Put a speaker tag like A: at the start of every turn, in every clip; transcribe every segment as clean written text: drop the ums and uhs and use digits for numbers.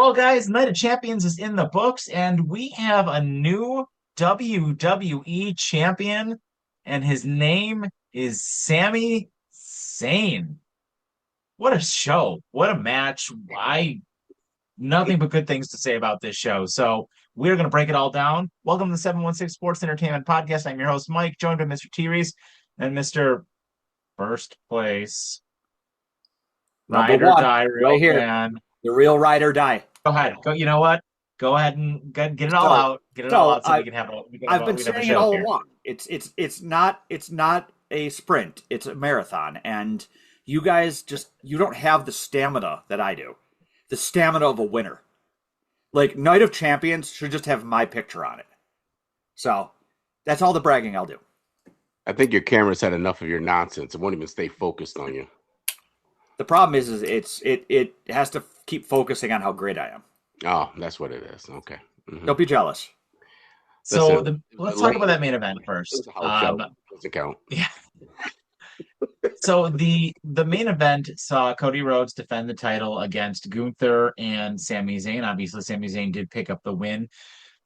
A: Well, guys, Night of Champions is in the books, and we have a new WWE champion, and his name is Sami Zayn. What a show! What a match! I Nothing but good things to say about this show. So we're going to break it all down. Welcome to the 716 Sports Entertainment Podcast. I'm your host, Mike, joined by Mr. T-Reese and Mr. First Place
B: Number
A: Ride or
B: one,
A: Die Real
B: right here,
A: Fan.
B: the real ride or die.
A: Go ahead. Go. You know what? Go ahead and get it all
B: So,
A: out. Get it all
B: so
A: out so we can have a
B: I've been
A: we can have a
B: saying it
A: show
B: all
A: here.
B: along. It's not a sprint. It's a marathon, and you guys you don't have the stamina that I do. The stamina of a winner. Like Night of Champions should just have my picture on it. So that's all the bragging I'll do.
C: I think your camera's had enough of your nonsense. It won't even stay focused on you.
B: The problem is it has to keep focusing on how great I am.
C: Oh, that's what it is. Okay. Mm-hmm.
B: Don't be jealous.
A: So
C: Listen,
A: let's talk about that main event
C: It
A: first.
C: was a house show. Doesn't count.
A: Yeah. So the main event saw Cody Rhodes defend the title against Gunther and Sami Zayn. Obviously, Sami Zayn did pick up the win.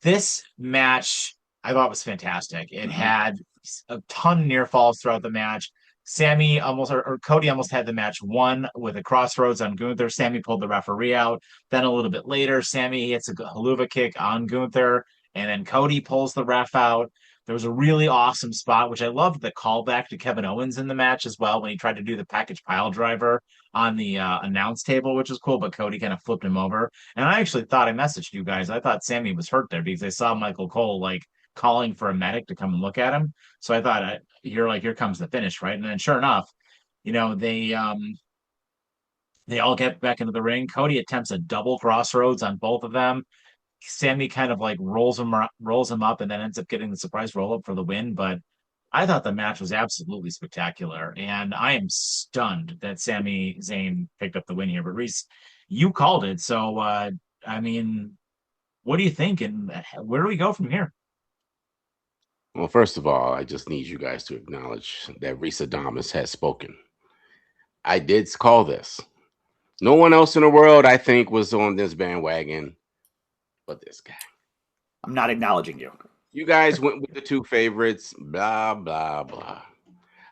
A: This match I thought was fantastic. It had a ton of near falls throughout the match. Sammy almost or Cody almost had the match won with a crossroads on Gunther. Sammy pulled the referee out. Then a little bit later, Sammy hits a haluva kick on Gunther, and then Cody pulls the ref out. There was a really awesome spot, which I loved the callback to Kevin Owens in the match as well when he tried to do the package pile driver on the announce table, which was cool, but Cody kind of flipped him over. And I actually thought I messaged you guys. I thought Sammy was hurt there because I saw Michael Cole like calling for a medic to come and look at him. So I thought you're like, here comes the finish, right? And then sure enough, they all get back into the ring. Cody attempts a double crossroads on both of them. Sammy kind of like rolls him up and then ends up getting the surprise roll up for the win. But I thought the match was absolutely spectacular, and I am stunned that Sami Zayn picked up the win here. But Reese, you called it, so I mean, what do you think, and where do we go from here?
C: Well, first of all, I just need you guys to acknowledge that Reese Adamas has spoken. I did call this. No one else in the world, I think, was on this bandwagon but this guy.
B: I'm not acknowledging you.
C: You guys went with the two favorites, blah, blah, blah.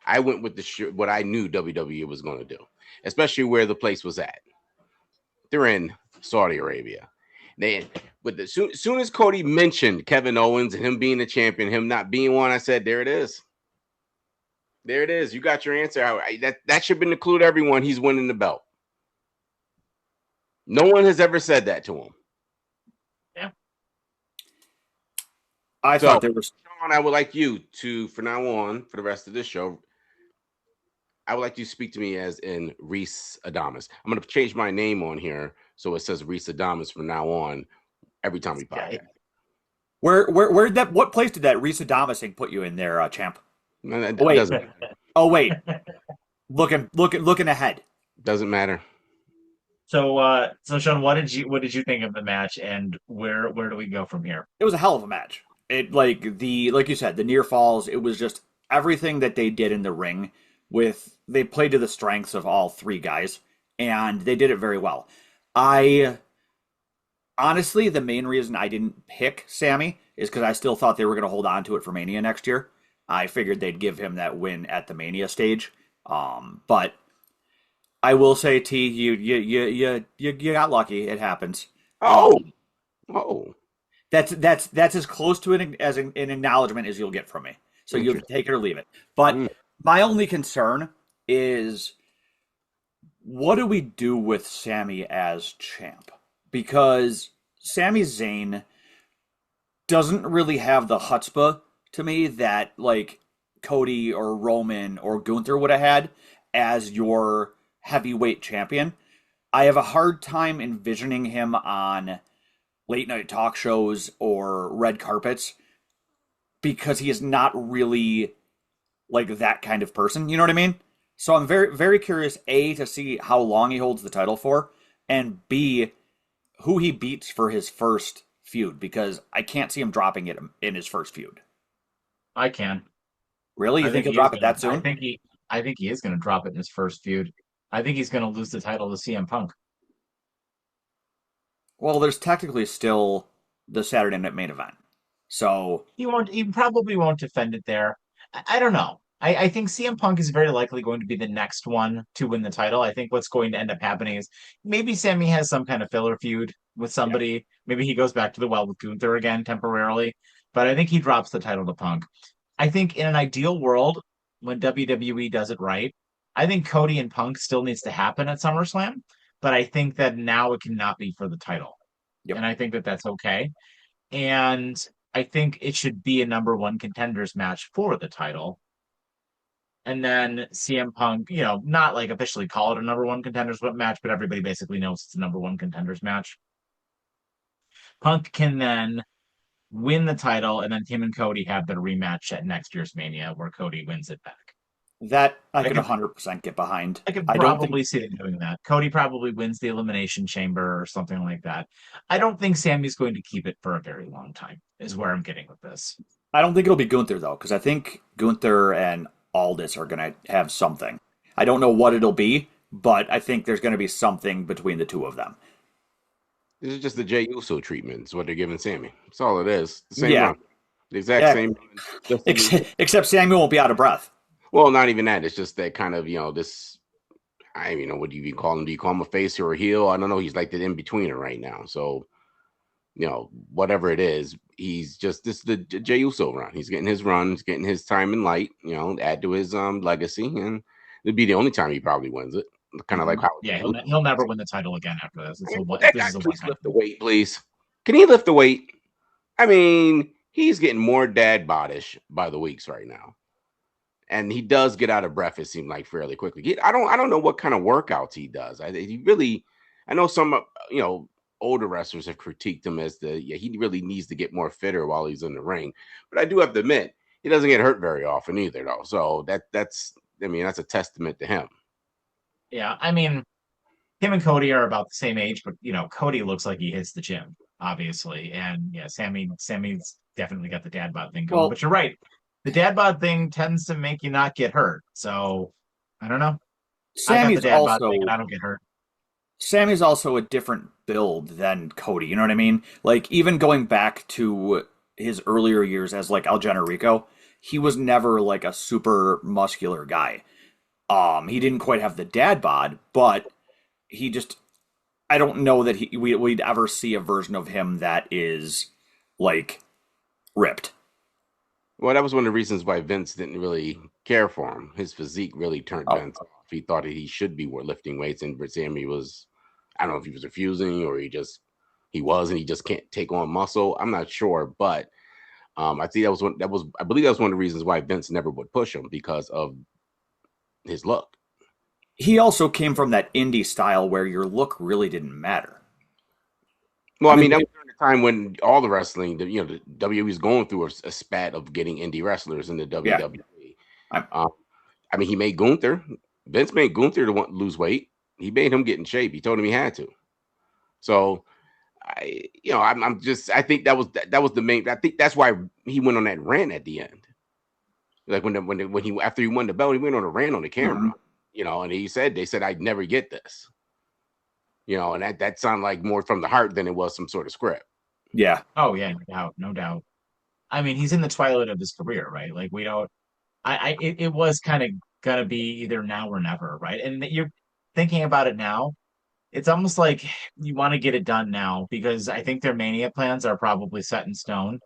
C: I went with what I knew WWE was going to do, especially where the place was at. They're in Saudi Arabia. Soon as Cody mentioned Kevin Owens and him being the champion, him not being one, I said, there it is. There it is. You got your answer. That should have been the clue to everyone. He's winning the belt. No one has ever said that to him.
B: I thought there was.
C: Sean, I would like you to, from now on, for the rest of this show, I would like you to speak to me as in Reese Adamas. I'm going to change my name on here so it says Reese Adamas from now on every time we podcast.
B: What place did that Reese Adamas thing put you in there, champ? Wait. Looking ahead.
C: Doesn't matter.
A: So Sean, what did you think of the match, and where do we go from here?
B: It was a hell of a match. It like you said, the near falls. It was just everything that they did in the ring. They played to the strengths of all three guys, and they did it very well. Honestly, the main reason I didn't pick Sammy is because I still thought they were going to hold on to it for Mania next year. I figured they'd give him that win at the Mania stage. But I will say, T, you got lucky. It happens.
C: Oh.
B: That's as close to an acknowledgement as you'll get from me. So you'll take it or leave it. But my only concern is, what do we do with Sammy as champ? Because Sami Zayn doesn't really have the chutzpah to me that like Cody or Roman or Gunther would have had as your heavyweight champion. I have a hard time envisioning him on late night talk shows or red carpets because he is not really like that kind of person. You know what I mean? So I'm very, very curious, A, to see how long he holds the title for, and B, who he beats for his first feud, because I can't see him dropping it in his first feud.
A: I can.
B: Really? You think he'll drop it that soon?
A: I think he is going to drop it in his first feud. I think he's going to lose the title to CM Punk.
B: Well, there's technically still the Saturday Night Main Event. So
A: He won't. He probably won't defend it there. I don't know. I think CM Punk is very likely going to be the next one to win the title. I think what's going to end up happening is maybe Sammy has some kind of filler feud with somebody. Maybe he goes back to the well with Gunther again temporarily. But I think he drops the title to Punk. I think in an ideal world, when WWE does it right, I think Cody and Punk still needs to happen at SummerSlam. But I think that now it cannot be for the title.
B: yep.
A: And I think that that's okay. And I think it should be a number one contenders match for the title. And then CM Punk, not like officially call it a number one contenders match, but everybody basically knows it's a number one contenders match. Punk can then win the title, and then him and Cody have their rematch at next year's Mania where Cody wins it back.
B: That I can 100% get behind.
A: I could
B: I don't
A: probably
B: think
A: see them doing that. Cody probably wins the Elimination Chamber or something like that. I don't think Sammy's going to keep it for a very long time, is where I'm getting with this.
B: I don't think it'll be Gunther though, because I think Gunther and Aldis are gonna have something. I don't know what it'll be, but I think there's gonna be something between the two of them.
C: This is just the Jey Uso treatment. Is what they're giving Sammy. That's all it is. The same
B: Yeah.
C: run. The exact
B: Yeah.
C: same run.
B: Except Samuel won't be out of breath.
C: Well, not even that. It's just that kind of, this. I don't even know, what do you call him? Do you call him a face or a heel? I don't know. He's like the in-betweener right now. So, whatever it is, he's just the Jey Uso run. He's getting his run. He's getting his time in light, add to his legacy. And it'd be the only time he probably wins it. Kind of like how.
A: Yeah, he'll never win the title again after this. It's
C: That guy, please lift the weight, please. Can he lift the weight? I mean, he's getting more dad bodish by the weeks right now. And he does get out of breath, it seemed like, fairly quickly. I don't know what kind of workouts he does. I know some older wrestlers have critiqued him as he really needs to get more fitter while he's in the ring. But I do have to admit, he doesn't get hurt very often either, though. So that's a testament to him.
A: Yeah, I mean, him and Cody are about the same age, but Cody looks like he hits the gym, obviously, and yeah, Sammy's definitely got the dad bod thing going.
B: Well,
A: but you're right, the dad bod thing tends to make you not get hurt. So I don't know.
B: Sammy's
A: I got the dad bod
B: also
A: thing, and I don't get hurt.
B: Sammy's also a different build than Cody. You know what I mean? Like even going back to his earlier years as like El Generico, he was never like a super muscular guy. He didn't quite have the dad bod, but he just I don't know that we'd ever see a version of him that is like ripped.
C: Well, that was one of the reasons why Vince didn't really care for him. His physique really turned Vince off. He thought that he should be lifting weights, and Sammy was, I don't know if he was refusing or he just can't take on muscle. I'm not sure, but I think I believe that was one of the reasons why Vince never would push him, because of his look.
B: He also came from that indie style where your look really didn't matter.
C: Well, I mean, that was during the time when all the wrestling, the WWE was going through a spat of getting indie wrestlers in the WWE. I mean, he made Gunther. Vince made Gunther to lose weight. He made him get in shape. He told him he had to. So, I think that was the main. I think that's why he went on that rant at the end. Like when he after he won the belt, he went on a rant on the camera. And they said I'd never get this. And that sounded like more from the heart than it was some sort of script.
B: Yeah.
A: Oh yeah, no doubt. I mean, he's in the twilight of his career, right? Like we don't. It was kind of gonna be either now or never, right? And you're thinking about it now. It's almost like you want to get it done now, because I think their Mania plans are probably set in stone.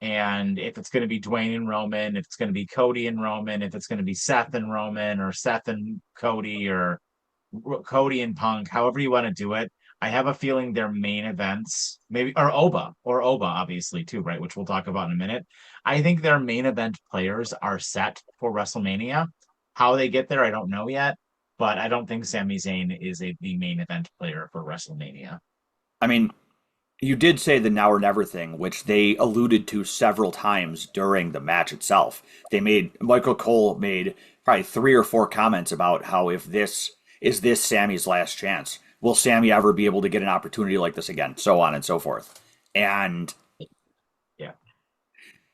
A: And if it's going to be Dwayne and Roman, if it's going to be Cody and Roman, if it's going to be Seth and Roman, or Seth and Cody, or Cody and Punk, however you want to do it, I have a feeling their main events, maybe, or Oba, obviously, too, right? Which we'll talk about in a minute. I think their main event players are set for WrestleMania. How they get there, I don't know yet, but I don't think Sami Zayn is the main event player for WrestleMania.
B: I mean, you did say the now or never thing, which they alluded to several times during the match itself. Michael Cole made probably 3 or 4 comments about how if this is Sammy's last chance, will Sammy ever be able to get an opportunity like this again? So on and so forth. And
A: yeah,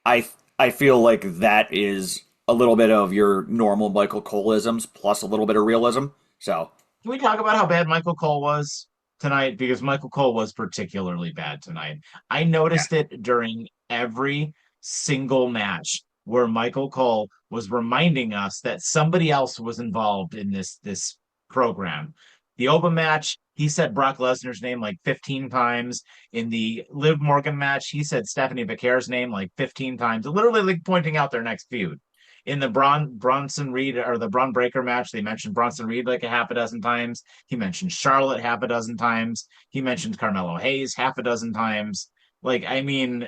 B: I feel like that is a little bit of your normal Michael Cole-isms plus a little bit of realism. So
A: can we talk about how bad Michael Cole was? tonight because Michael Cole was particularly bad tonight. I
C: Yeah.
A: noticed it during every single match where Michael Cole was reminding us that somebody else was involved in this program. The Oba match, he said Brock Lesnar's name like 15 times. In the Liv Morgan match, he said Stephanie Becerra's name like 15 times, literally like pointing out their next feud. In the Bronson Reed or the Bron Breakker match, they mentioned Bronson Reed like a half a dozen times. He mentioned Charlotte half a dozen times. He mentioned Carmelo Hayes half a dozen times. Like, I mean,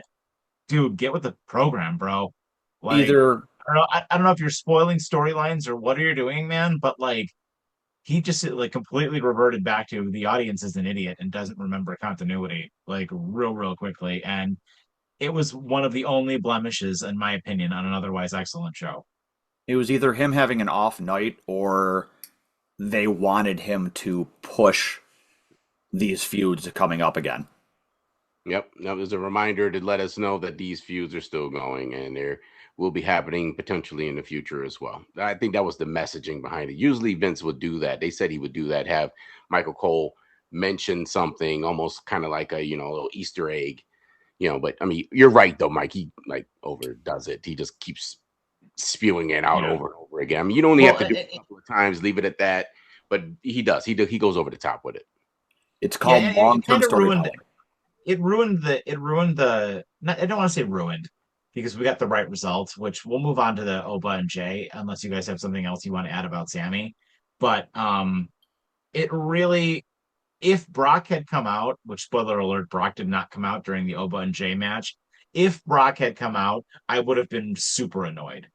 A: dude, get with the program, bro. Like,
B: Either
A: I don't know if you're spoiling storylines or what are you doing, man, but like he just like completely reverted back to the audience is an idiot and doesn't remember continuity like real quickly. And it was one of the only blemishes, in my opinion, on an otherwise excellent show.
B: it was either him having an off night or they wanted him to push these feuds coming up again.
C: Yep. That was a reminder to let us know that these feuds are still going and they will be happening potentially in the future as well. I think that was the messaging behind it. Usually Vince would do that. They said he would do that, have Michael Cole mention something almost kind of like a, little Easter egg, but I mean, you're right though, Mike. He like overdoes it. He just keeps spewing it out
A: Yeah.
C: over and over again. I mean, you only
A: Well,
C: have to do it a couple of times, leave it at that, but he does. He goes over the top with it.
B: It's
A: yeah,
B: called
A: it
B: long-term
A: kind of ruined
B: storytelling.
A: it ruined the not, I don't want to say ruined because we got the right result, which we'll move on to the Oba and Jay, unless you guys have something else you want to add about Sammy. But it really if Brock had come out, which spoiler alert, Brock did not come out during the Oba and Jay match. If Brock had come out, I would have been super annoyed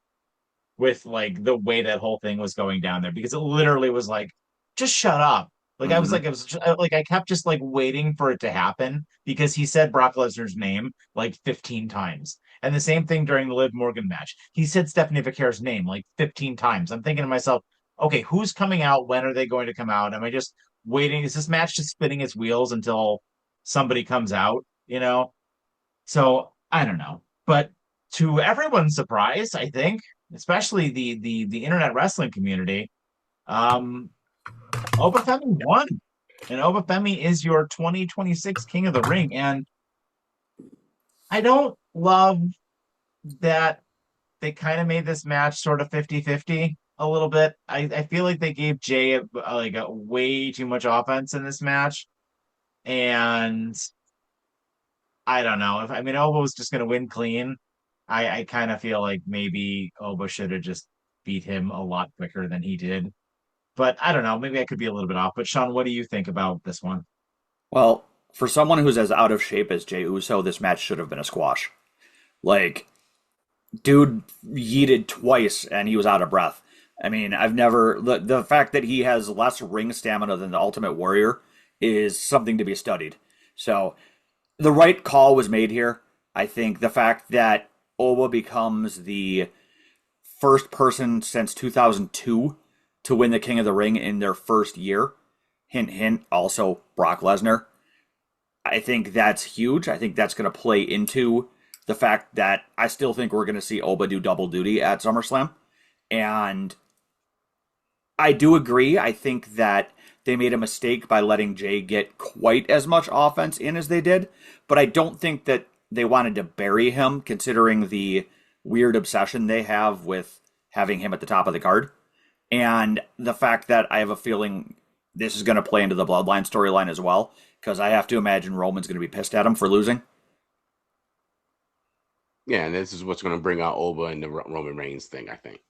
A: with like the way that whole thing was going down there because it literally was like, just shut up. Like I was
B: Mm-hmm.
A: like, like I kept just like waiting for it to happen because he said Brock Lesnar's name like 15 times. And the same thing during the Liv Morgan match. He said Stephanie Becerra's name like 15 times. I'm thinking to myself, okay, who's coming out? When are they going to come out? Am I just waiting? Is this match just spinning its wheels until somebody comes out? So I don't know. But to everyone's surprise, I think, especially the internet wrestling community, um, Oba Femi won. And Oba Femi is your 2026 King of the Ring. And I don't love that they kind of made this match sort of 50-50 a little bit. I feel like they gave Jay a way too much offense in this match. And I don't know. If I mean Oba was just gonna win clean. I kind of feel like maybe Oba should have just beat him a lot quicker than he did. But I don't know. Maybe I could be a little bit off. But Sean, what do you think about this one?
B: Well, for someone who's as out of shape as Jey Uso, this match should have been a squash. Like, dude yeeted twice and he was out of breath. I mean, I've never the fact that he has less ring stamina than the Ultimate Warrior is something to be studied. So the right call was made here. I think the fact that Oba becomes the first person since 2002 to win the King of the Ring in their first year. Hint, hint, also Brock Lesnar. I think that's huge. I think that's going to play into the fact that I still think we're going to see Oba do double duty at SummerSlam. And I do agree. I think that they made a mistake by letting Jay get quite as much offense in as they did. But I don't think that they wanted to bury him, considering the weird obsession they have with having him at the top of the card. And the fact that I have a feeling this is going to play into the Bloodline storyline as well, because I have to imagine Roman's going to be pissed at him for losing.
C: Yeah, and this is what's going to bring out Oba and the Roman Reigns thing, I think.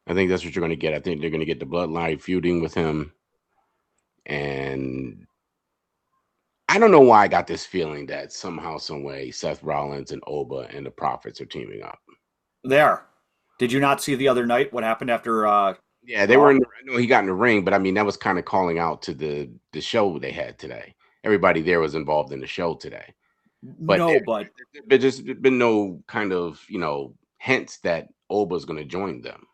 C: I think that's what you're going to get. I think they're going to get the Bloodline feuding with him. And I don't know why I got this feeling that somehow, some way, Seth Rollins and Oba and the Prophets are teaming up.
B: They are. Did you not see the other night what happened after
C: Yeah, they
B: Raw?
C: were in I know he got in the ring, but I mean, that was kind of calling out to the show they had today. Everybody there was involved in the show today. But
B: No, but
C: there's just been no kind of, hints that Oba's going to join them.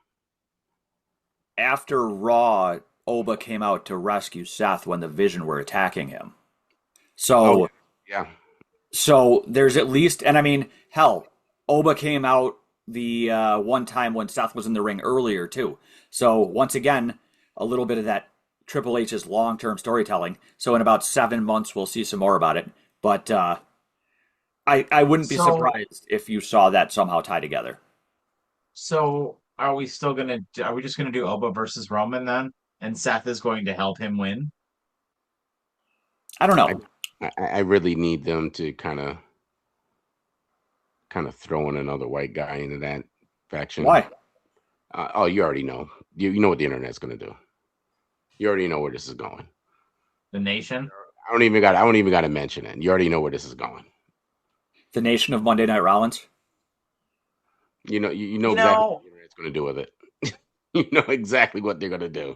B: after Raw, Oba came out to rescue Seth when the Vision were attacking him.
C: Oh,
B: So
C: yeah.
B: So there's at least, and I mean, hell, Oba came out the one time when Seth was in the ring earlier too. So once again, a little bit of that Triple H's long-term storytelling. So in about 7 months, we'll see some more about it. But I wouldn't be
A: So,
B: surprised if you saw that somehow tie together.
A: so are we still gonna? Are we just gonna do Oba versus Roman then? And Seth is going to help him win?
B: I don't
C: I
B: know.
C: I really need them to kind of throw in another white guy into that faction.
B: Why?
C: Oh, you already know. You know what the internet's gonna do. You already know where this is going.
A: The Nation?
C: I don't even got to mention it. You already know where this is going.
B: The Nation of Monday Night Rollins?
C: You know
A: You
C: exactly what
A: know,
C: the internet's gonna do with it. You know exactly what they're gonna do.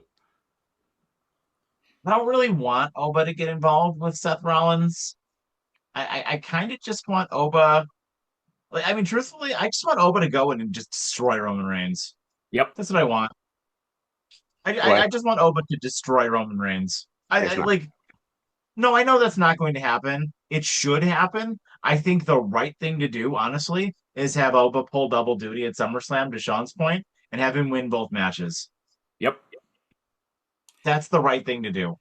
A: I don't really want Oba to get involved with Seth Rollins. I kind of just want Oba. Like, I mean, truthfully, I just want Oba to go in and just destroy Roman Reigns.
B: Yep.
A: That's what I want.
C: Well,
A: I just want Oba to destroy Roman Reigns.
C: it's
A: I
C: not.
A: like. No, I know that's not going to happen. It should happen. I think the right thing to do, honestly, is have Oba pull double duty at SummerSlam, to Sean's point, and have him win both matches.
B: Yep.
A: That's the right thing to do.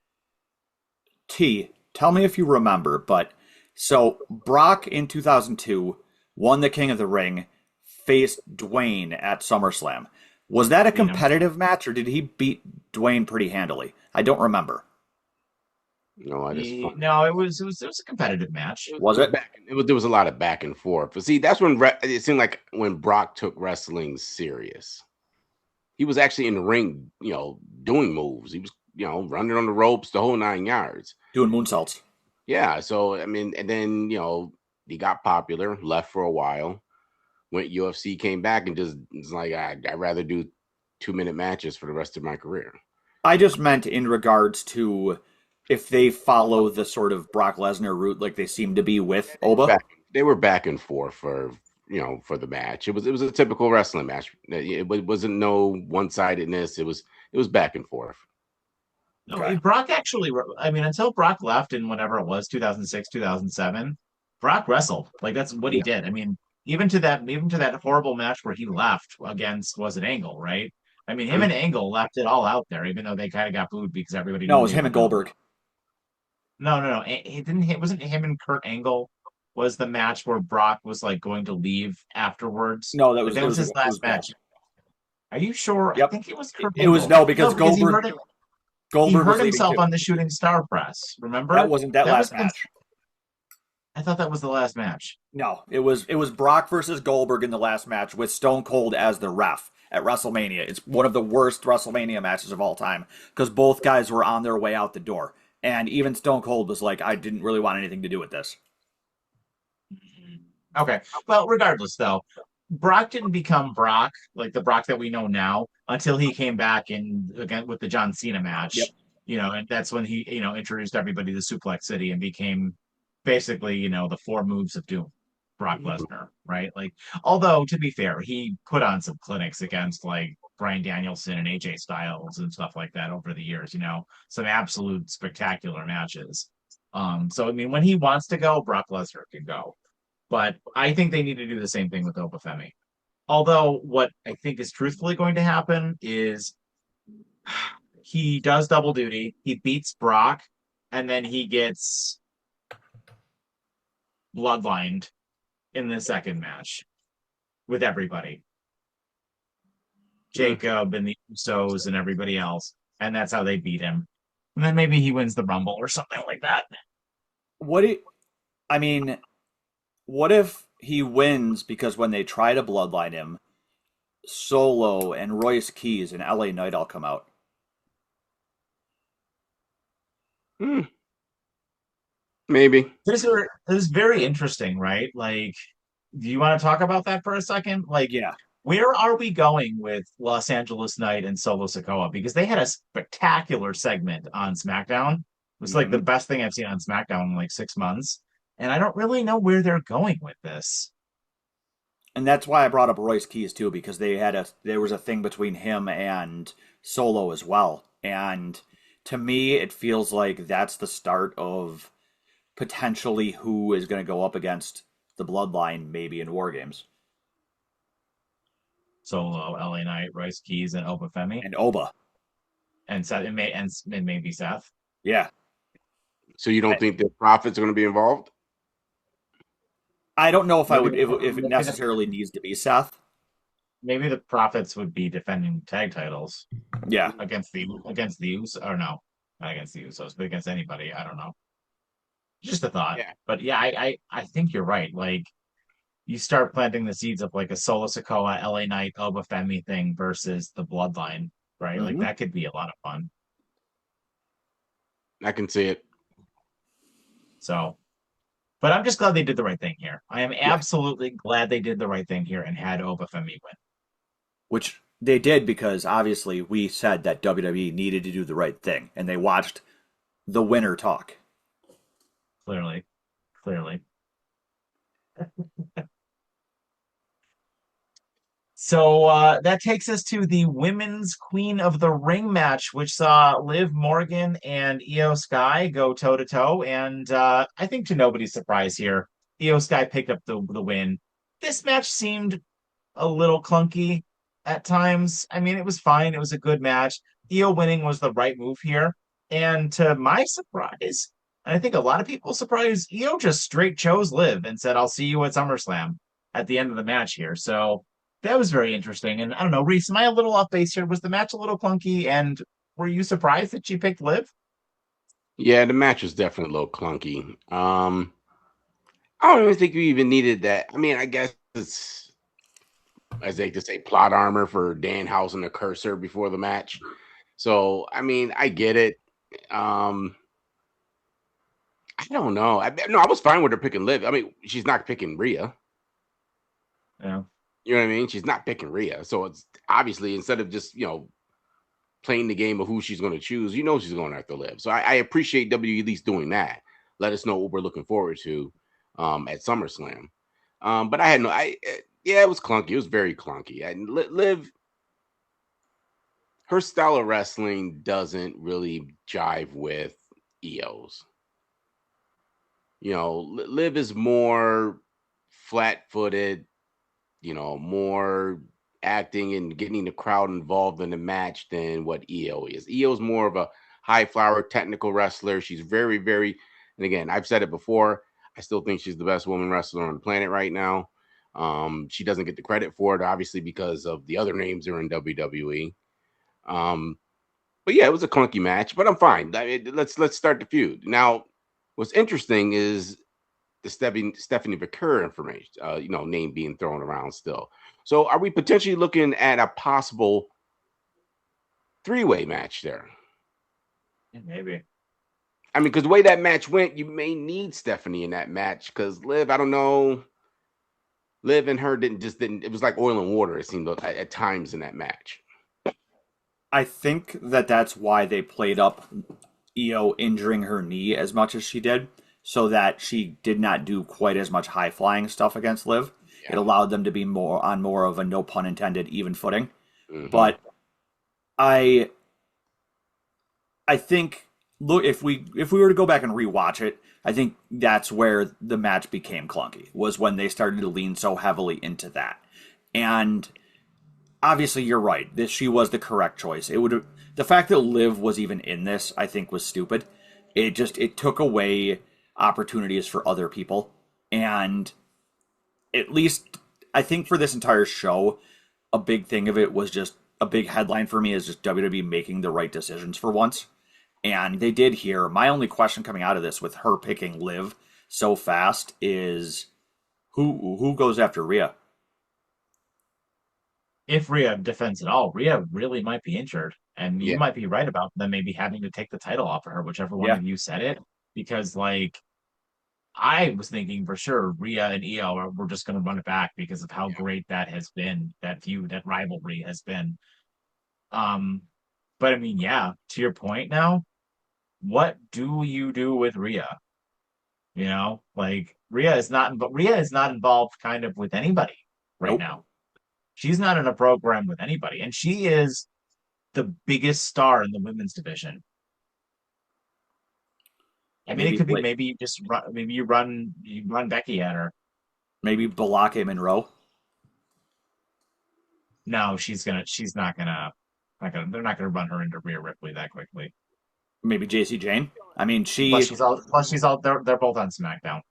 B: T, tell me if you remember, but so Brock in 2002 won the King of the Ring, faced Dwayne at SummerSlam. Was that a
A: Beat him.
B: competitive match, or did he beat Dwayne pretty handily? I don't remember.
C: No, I just fun.
A: No, it was a competitive match.
B: Was it?
C: There was a lot of back and forth. But see, that's when it seemed like when Brock took wrestling serious. He was actually in the ring, doing moves. He was, running on the ropes, the whole 9 yards.
B: Doing moonsaults.
C: Yeah. So I mean, and then he got popular, left for a while, went UFC, came back, and just was like, I'd rather do 2-minute matches for the rest of my career.
B: I just meant in regards to if they follow the sort of Brock Lesnar route like they seem to be with Oba.
C: They were back and forth for the match. It was a typical wrestling match. It wasn't no one-sidedness. It was back and forth.
A: No,
B: Okay.
A: Brock actually, I mean, until Brock left in whatever it was, 2006, 2007, Brock wrestled. Like, that's what he
C: Yeah.
A: did. I mean, even to that horrible match where he left against, was it Angle, right? I mean, him and Angle left it all out there, even though they kind of got booed because everybody
B: No,
A: knew
B: it was
A: they
B: him
A: were
B: and
A: gonna
B: Goldberg.
A: No. It wasn't him and Kurt Angle was the match where Brock was like going to leave afterwards.
B: No,
A: Like, that was his
B: it
A: last
B: was
A: match.
B: bad.
A: Are you sure? I
B: Yep.
A: think it was Kurt
B: It was
A: Angle.
B: no, because
A: because
B: Goldberg
A: he
B: Goldberg was
A: hurt
B: leaving
A: himself
B: too.
A: on the shooting star press. Remember?
B: That wasn't that last
A: was
B: match.
A: I thought that was the last match.
B: No, it was Brock versus Goldberg in the last match with Stone Cold as the ref at WrestleMania. It's one of the worst WrestleMania matches of all time because both guys were on their way out the door. And even Stone Cold was like, I didn't really want anything to do with this.
A: Okay. Well, regardless, though, Brock didn't become Brock, like the Brock that we know now, until he came back in again with the John Cena match.
B: Yep.
A: And that's when he, introduced everybody to Suplex City and became basically, the four moves of doom. Brock Lesnar, right? Like, although to be fair, he put on some clinics against like Bryan Danielson and AJ Styles and stuff like that over the years, some absolute spectacular matches. So I mean, when he wants to go, Brock Lesnar can go. But I think they need to do the same thing with Oba Femi. Although what I think is truthfully going to happen is he does double duty, he beats Brock, and then he gets bloodlined in the second match with everybody. Jacob and the Usos and everybody else. And that's how they beat him. And then maybe he wins the Rumble or something like that.
B: What if he wins because when they try to bloodline him, Solo and Royce Keys and LA Knight all come out?
C: Maybe.
A: This is very interesting, right? Like, do you want to talk about that for a second? Like,
B: Yeah.
A: where are we going with Los Angeles Knight and Solo Sikoa? Because they had a spectacular segment on SmackDown. It was like the best thing I've seen on SmackDown in like 6 months. And I don't really know where they're going with this.
B: And that's why I brought up Royce Keys too, because there was a thing between him and Solo as well. And to me, it feels like that's the start of potentially who is going to go up against the Bloodline maybe in War Games.
A: Solo, LA Knight, Royce Keys, and Oba Femi.
B: And Oba.
A: and Seth, it may be Seth.
B: Yeah.
C: So you don't think the profits are going to be involved?
B: I don't know if I
A: Maybe
B: would if it necessarily needs to be Seth.
A: maybe the profits would be defending tag titles
B: Yeah.
A: against the Usos, or no, not against the Usos, but against anybody. I don't know. Just a thought.
C: Yeah.
A: But yeah, I think you're right. Like you start planting the seeds of like a Solo Sikoa, LA Knight, Oba Femi thing versus the Bloodline, right? Like that could be a lot of fun.
C: I can see it.
A: So, but I'm just glad they did the right thing here. I am absolutely glad they did the right thing here and had Oba Femi win.
B: Which they did because obviously we said that WWE needed to do the right thing, and they watched the winner talk.
A: Clearly. So that takes us to the Women's Queen of the Ring match, which saw Liv Morgan and IYO SKY go toe to toe. And I think to nobody's surprise here, IYO SKY picked up the win. This match seemed a little clunky at times. I mean, it was fine. It was a good match. IYO winning was the right move here. And to my surprise, and I think a lot of people's surprise, IYO just straight chose Liv and said, I'll see you at SummerSlam at the end of the match here. So that was very interesting. And I don't know, Reese, am I a little off base here? Was the match a little clunky? And were you surprised that she picked Liv?
C: Yeah, the match was definitely a little clunky. I don't even think we even needed that. I mean, I guess it's, as they just say, plot armor for Danhausen to curse her before the match. So, I mean, I get it. I don't know. I was fine with her picking Liv. I mean, she's not picking Rhea.
A: Yeah.
C: You know what I mean? She's not picking Rhea. So it's obviously, instead of just, playing the game of who she's going to choose, she's going to have to Liv. So I appreciate WWE at least doing that. Let us know what we're looking forward to at SummerSlam. But I had it was clunky. It was very clunky. And Liv, her style of wrestling doesn't really jive with IYO's. Liv is more flat-footed, more acting and getting the crowd involved in the match than what IYO is. IYO is more of a high flower technical wrestler. She's very, very, and again, I've said it before, I still think she's the best woman wrestler on the planet right now. She doesn't get the credit for it, obviously, because of the other names that are in WWE. But yeah, it was a clunky match, but I'm fine. Let's start the feud. Now, what's interesting is the Stephanie Vaquer information, name being thrown around still. So are we potentially looking at a possible three-way match there?
A: Maybe.
C: I mean, because the way that match went, you may need Stephanie in that match because Liv, I don't know. Liv and her didn't, it was like oil and water, it seemed at times in that match.
B: I think that's why they played up IYO injuring her knee as much as she did, so that she did not do quite as much high flying stuff against Liv. Yeah. It allowed them to be more of a, no pun intended, even footing. Mm-hmm. But I think, look, if we were to go back and rewatch it, I think that's where the match became clunky, was when they started to lean so heavily into that. And obviously you're right, she was the correct choice. The fact that Liv was even in this, I think, was stupid. It took away opportunities for other people. And at least I think for this entire show, a big thing of it was just a big headline for me is just WWE making the right decisions for once. And they did here. My only question coming out of this with her picking Liv so fast is who goes after Rhea?
A: If Rhea defends at all, Rhea really might be injured. And you might be right about them maybe having to take the title off of her, whichever one of you said it. Because, I was thinking for sure Rhea and IYO were just going to run it back because of how great that has been, that feud, that rivalry has been. But I mean, to your point now, what do you do with Rhea? Rhea is not involved kind of with anybody right now. She's not in a program with anybody, and she is the biggest star in the women's division. I mean, it could be maybe you run Becky at her.
B: Maybe Balake Monroe.
A: No, she's not gonna. They're not gonna run her into Rhea Ripley that quickly.
B: Maybe JC Jane. I mean,
A: Plus she's all. They're both on SmackDown.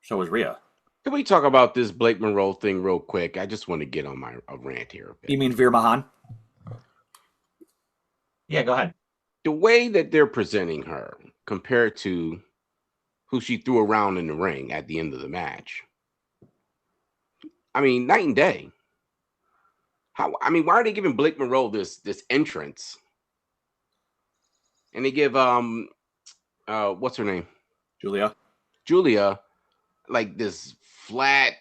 B: So is Rhea.
C: Can we talk about this Blake Monroe thing real quick? I just want to get on a rant here a bit.
B: You mean Veer Mahan?
A: Yeah, go ahead.
C: The way that they're presenting her compared to who she threw around in the ring at the end of the match. I mean, night and day. Why are they giving Blake Monroe this entrance? And they give what's her name? Julia, like this flat,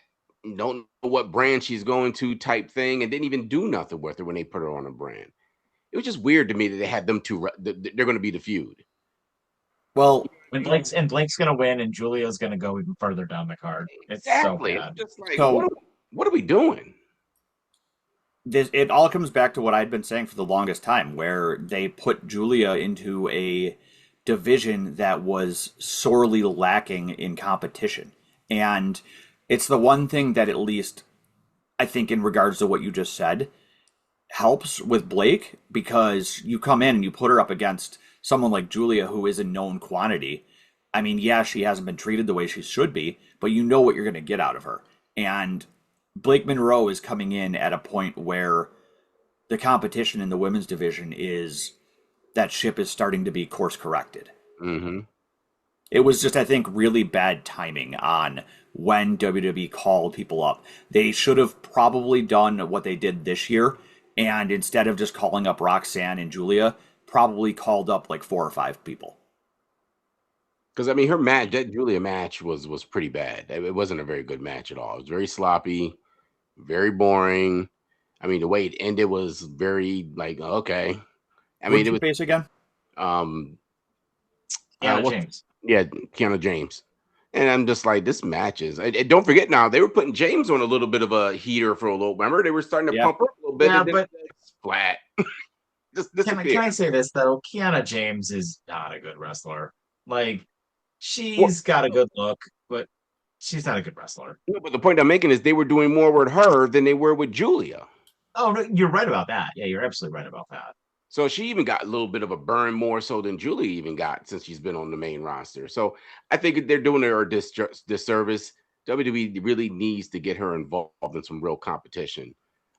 C: don't know what brand she's going to type thing, and didn't even do nothing with her when they put her on a brand. It was just weird to me that they had them two. They're going to be the feud.
B: Well,
A: and Blake's going to win, and Julia's going to go even further down the card.
C: Exactly.
A: It's so bad.
C: It's just like, what are we doing?
B: It all comes back to what I'd been saying for the longest time, where they put Julia into a division that was sorely lacking in competition. And it's the one thing that, at least I think in regards to what you just said, helps with Blake, because you come in and you put her up against someone like Julia, who is a known quantity. I mean, yeah, she hasn't been treated the way she should be, but you know what you're going to get out of her. And Blake Monroe is coming in at a point where the competition in the women's division that ship is starting to be course corrected.
C: Mm-hmm.
B: It was just, I think, really bad timing on when WWE called people up. They should have probably done what they did this year, and instead of just calling up Roxanne and Julia, probably called up like 4 or 5 people.
C: Because, I mean, her match, that Julia match was pretty bad. It wasn't a very good match at all. It was very sloppy, very boring. I mean, the way it ended was very, like, okay. I mean, it was
B: face again?
A: Kiana James.
C: Yeah, Kiana James. And I'm just like, this match is. And don't forget now, they were putting James on a little bit of a heater for a little. Remember, they were starting to pump her a little bit.
A: Yeah,
C: and
A: but
C: it's flat.
A: Can I say this though? Kiana James is not a good wrestler. Like, she's got a good look, but she's not a good wrestler.
C: No, but the point I'm making is they were doing more with her than they were with Julia.
A: Oh, no, you're right about that. Yeah, you're absolutely right about that.
C: So she even got a little bit of a burn more so than Julia even got since she's been on the main roster. So I think they're doing her a disservice. WWE really needs to get her involved in some real competition.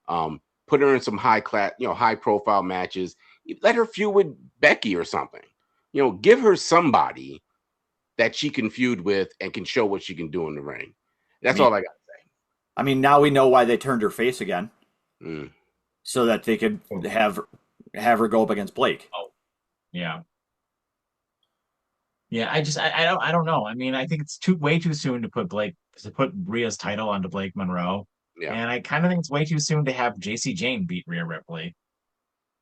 C: Put her in some high class, high profile matches. Let her feud with Becky or something. Give her somebody that she can feud with and can show what she can do in the ring. That's all I got to say.
B: I mean, now we know why they turned her face again.
C: Mm.
B: So that they could have her go up against Blake.
A: Oh, yeah. Yeah, I don't know. I mean, I think it's way too soon to put Rhea's title onto Blake Monroe.
C: Yeah.
A: And I kind of think it's way too soon to have JC Jane beat Rhea Ripley.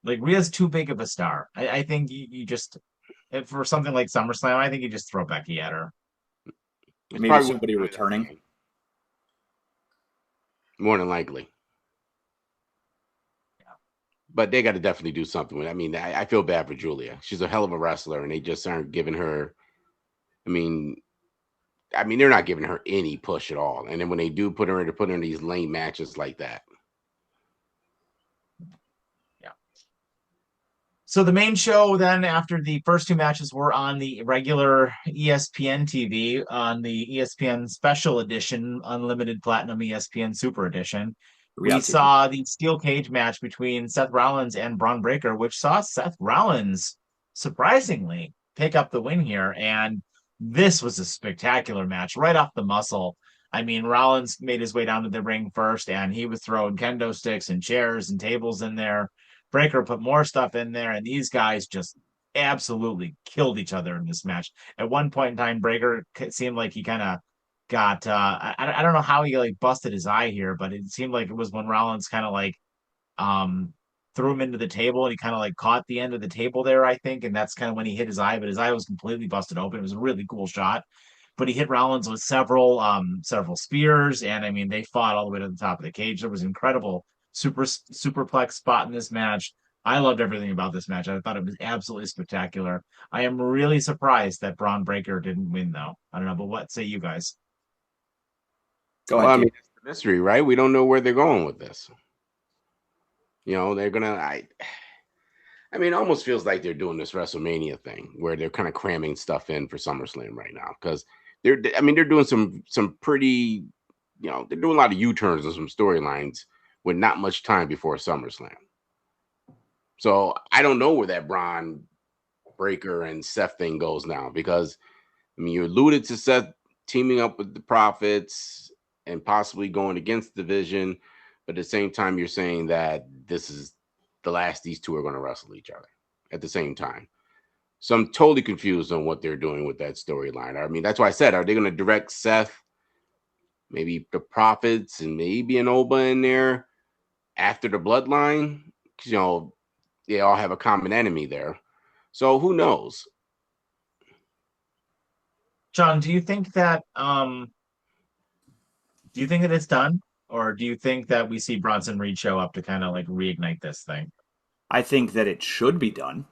A: Like, Rhea's too big of a star. I think you just, for something like SummerSlam, I think you just throw Becky at her.
B: Maybe somebody returning.
C: More than likely. But they got to definitely do something with it. I mean, I feel bad for Julia. She's a hell of a wrestler, and they just aren't giving her. I mean, they're not giving her any push at all. And then when they do put her in these lame matches like that.
A: Yeah. So the main show then, after the first 2 matches were on the regular ESPN TV, on the ESPN Special Edition, Unlimited Platinum ESPN Super Edition. We saw the steel cage match between Seth Rollins and Bron Breakker, which saw Seth Rollins surprisingly pick up the win here. And this was a spectacular match right off the muscle. I mean, Rollins made his way down to the ring first, and he was throwing kendo sticks and chairs and tables in there. Breakker put more stuff in there, and these guys just absolutely killed each other in this match. At one point in time, Breakker seemed like he kind of got I don't know how he like busted his eye here, but it seemed like it was when Rollins kind of like threw him into the table, and he kind of like caught the end of the table there, I think, and that's kind of when he hit his eye, but his eye was completely busted open. It was a really cool shot, but he hit Rollins with several spears, and I mean, they fought all the way to the top of the cage. There was an incredible superplex spot in this match. I loved everything about this match. I thought it was absolutely spectacular. I am really surprised that Bron Breakker didn't win, though. I don't know, but what say you guys?
B: Go ahead.
C: Well, I mean, it's the mystery, right? We don't know where they're going with this. They're gonna. I mean, it almost feels like they're doing this WrestleMania thing where they're kind of cramming stuff in for SummerSlam right now because they're doing some pretty, they're doing a lot of U-turns and some storylines with not much time before SummerSlam. So I don't know where that Bron Breakker and Seth thing goes now because I mean you alluded to Seth teaming up with the Profits and possibly going against the division, but at the same time you're saying that this is the last these two are going to wrestle each other at the same time. So I'm totally confused on what they're doing with that storyline. I mean, that's why I said, are they going to direct Seth, maybe the Profits, and maybe an Oba in there after the Bloodline? Because, they all have a common enemy there. So who knows?
A: John, do you think that it's done? Or do you think that we see Bronson Reed show up to kind of like reignite this thing?
B: I think that it should be done.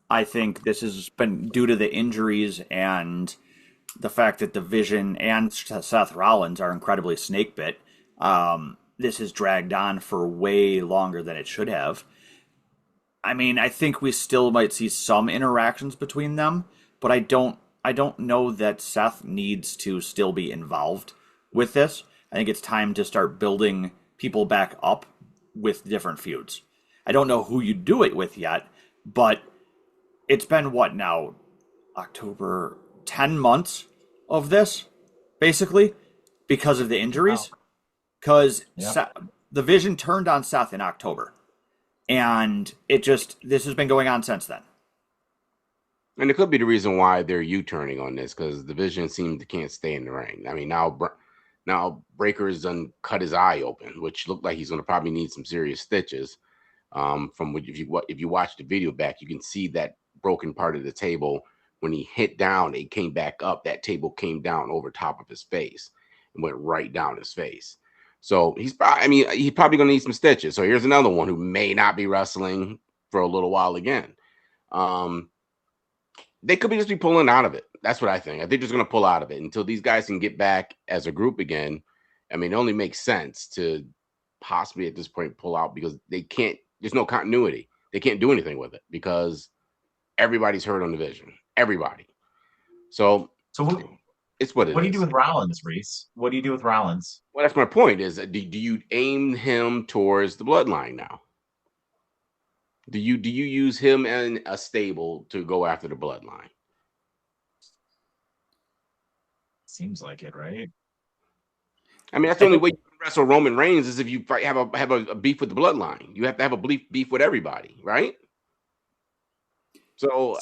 B: I think this has been due to the injuries and the fact that the Vision and Seth Rollins are incredibly snake bit. This has dragged on for way longer than it should have. I mean, I think we still might see some interactions between them, but I don't know that Seth needs to still be involved with this. I think it's time to start building people back up with different feuds. I don't know who you do it with yet, but it's been what now? October, 10 months of this, basically, because of the injuries. Because the Vision turned on Seth in October. And this has been going on since then.
C: And it could be the reason why they're U-turning on this because the Vision seemed to can't stay in the ring. I mean, now Breakker's done cut his eye open, which looked like he's going to probably need some serious stitches. From what if you watch the video back, you can see that broken part of the table when he hit down, it came back up. That table came down over top of his face and went right down his face. So he's probably going to need some stitches. So here's another one who may not be wrestling for a little while again. They could just be pulling out of it. That's what I think. I think they're just going to pull out of it until these guys can get back as a group again. I mean, it only makes sense to possibly at this point pull out because they can't. There's no continuity. They can't do anything with it because everybody's hurt on the Vision. Everybody. So it's what it is.
A: What do you do with Rollins, Reese? What do you do with Rollins?
C: Well, that's my point. Is do you aim him towards the Bloodline now? Do you use him in a stable to go after the Bloodline?
A: Seems like it, right?
C: I mean, that's the only way you can wrestle Roman Reigns is if you have a beef with the Bloodline. You have to have a beef with everybody, right? So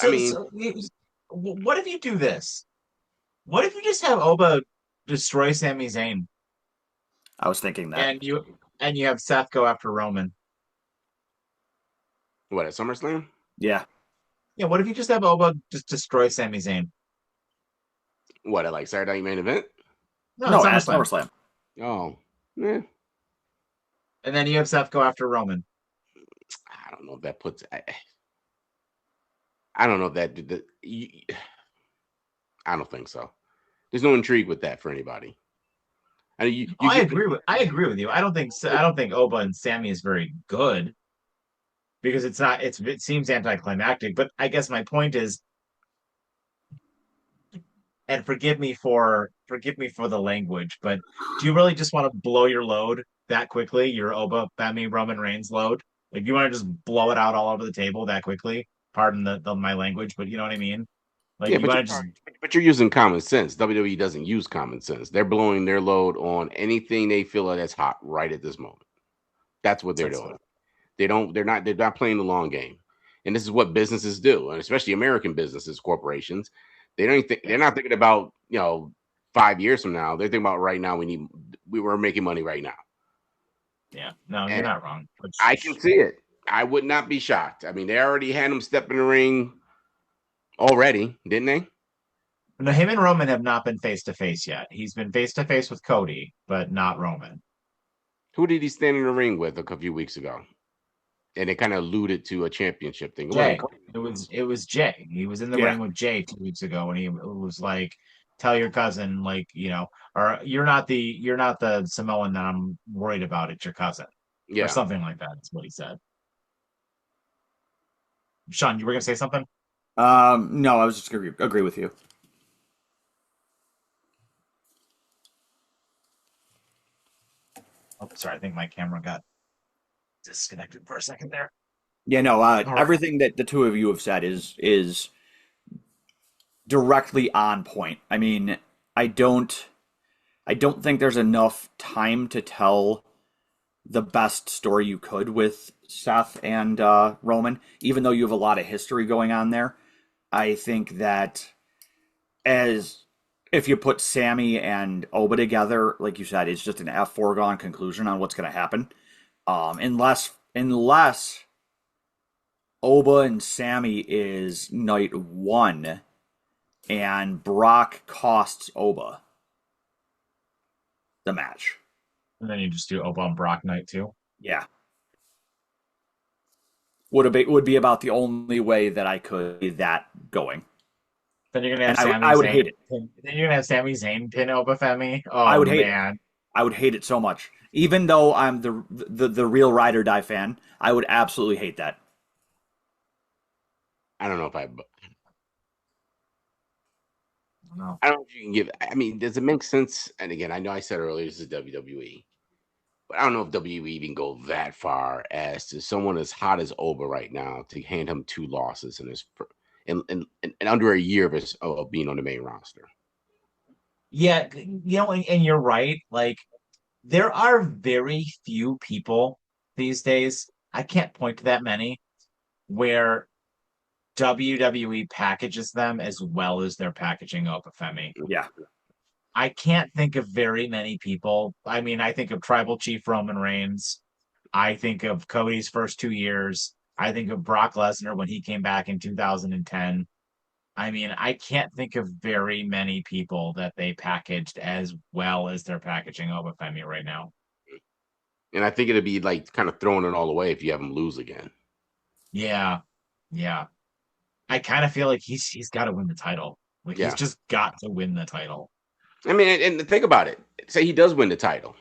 A: what if you do this? What if you just have Oba destroy Sami Zayn?
B: I was thinking that.
A: And you have Seth go after Roman.
C: What, at SummerSlam?
B: Yeah.
A: Yeah, what if you just have Oba just destroy Sami Zayn?
C: What, at like Saturday Night Main Event?
B: No, at SummerSlam.
C: Oh, yeah.
A: And then you have Seth go after Roman.
C: I don't know if that puts. I don't know if that. I don't think so. There's no intrigue with that for anybody.
A: I agree with you. I don't think Oba and Sami is very good because it's not. It seems anticlimactic. But I guess my point is, and forgive me for the language, but do you really just want to blow your load that quickly? Your Oba Femi Roman Reigns load? Like you want to just blow it out all over the table that quickly? Pardon my language, but you know what I mean? Like
C: yeah, but you're using common sense. WWE doesn't use common sense. They're blowing their load on anything they feel that's hot right at this moment. That's what they're doing. They're not playing the long game. And this is what businesses do, and especially American businesses, corporations. They're not thinking about 5 years from now. They're thinking about right now. We're making money right now.
A: Yeah, no, you're not wrong.
C: I can see it. I would not be shocked. I mean, they already had him step in the ring already, didn't they?
A: No, him and Roman have not been face to face yet. He's been face to face with Cody, but not Roman.
C: Who did he stand in the ring with a few weeks ago? And it kind of alluded to a championship thing.
A: Jay. It was Jay. He was in the ring with Jay 2 weeks ago, and he was like, "Tell your cousin, like, or you're not the Samoan that I'm worried about. It's your cousin."
C: Yeah.
A: Or something like that. That's what he said. Sean, you were gonna say something?
B: No, I was just gonna agree with you.
A: Oh, sorry, I think my camera got disconnected for a second there.
B: Yeah, no,
A: All right.
B: everything that the two of you have said is directly on point. I mean, I don't I don't think there's enough time to tell the best story you could with Seth and Roman, even though you have a lot of history going on there. I think that as if you put Sammy and Oba together, like you said, it's just an foregone conclusion on what's going to happen. Unless Oba and Sammy is night one, and Brock costs Oba the match.
A: And then you just do Oba and Brock night too.
B: Yeah, would be about the only way that I could see that going,
A: Then you're gonna
B: and
A: have Sami
B: I would
A: Zayn.
B: hate it.
A: Then you're gonna have Sami Zayn pin Oba Femi.
B: I
A: Oh
B: would hate it.
A: man.
B: I would hate it so much. Even though I'm the real ride or die fan, I would absolutely hate that.
C: I don't know if
A: No.
C: I don't know if you can give. I mean, does it make sense? And again, I know I said earlier this is WWE, but I don't know if WWE even go that far as to someone as hot as Oba right now to hand him two losses in his in under a year of his of being on the main roster.
A: Yeah, and you're right. Like there are very few people these days. I can't point to that many where WWE packages them as well as they're packaging Oba Femi.
B: Yeah,
A: I can't think of very many people. I mean, I think of Tribal Chief Roman Reigns. I think of Cody's first 2 years. I think of Brock Lesnar when he came back in 2010. I mean, I can't think of very many people that they packaged as well as they're packaging Oba Femi right now.
C: And I think it'd be like kind of throwing it all away if you have him lose again.
A: Yeah, yeah. I kind of feel like he's got to win the title. Like he's
C: Yeah.
A: just got to win the title.
C: I mean, and think about it. Say he does win the title.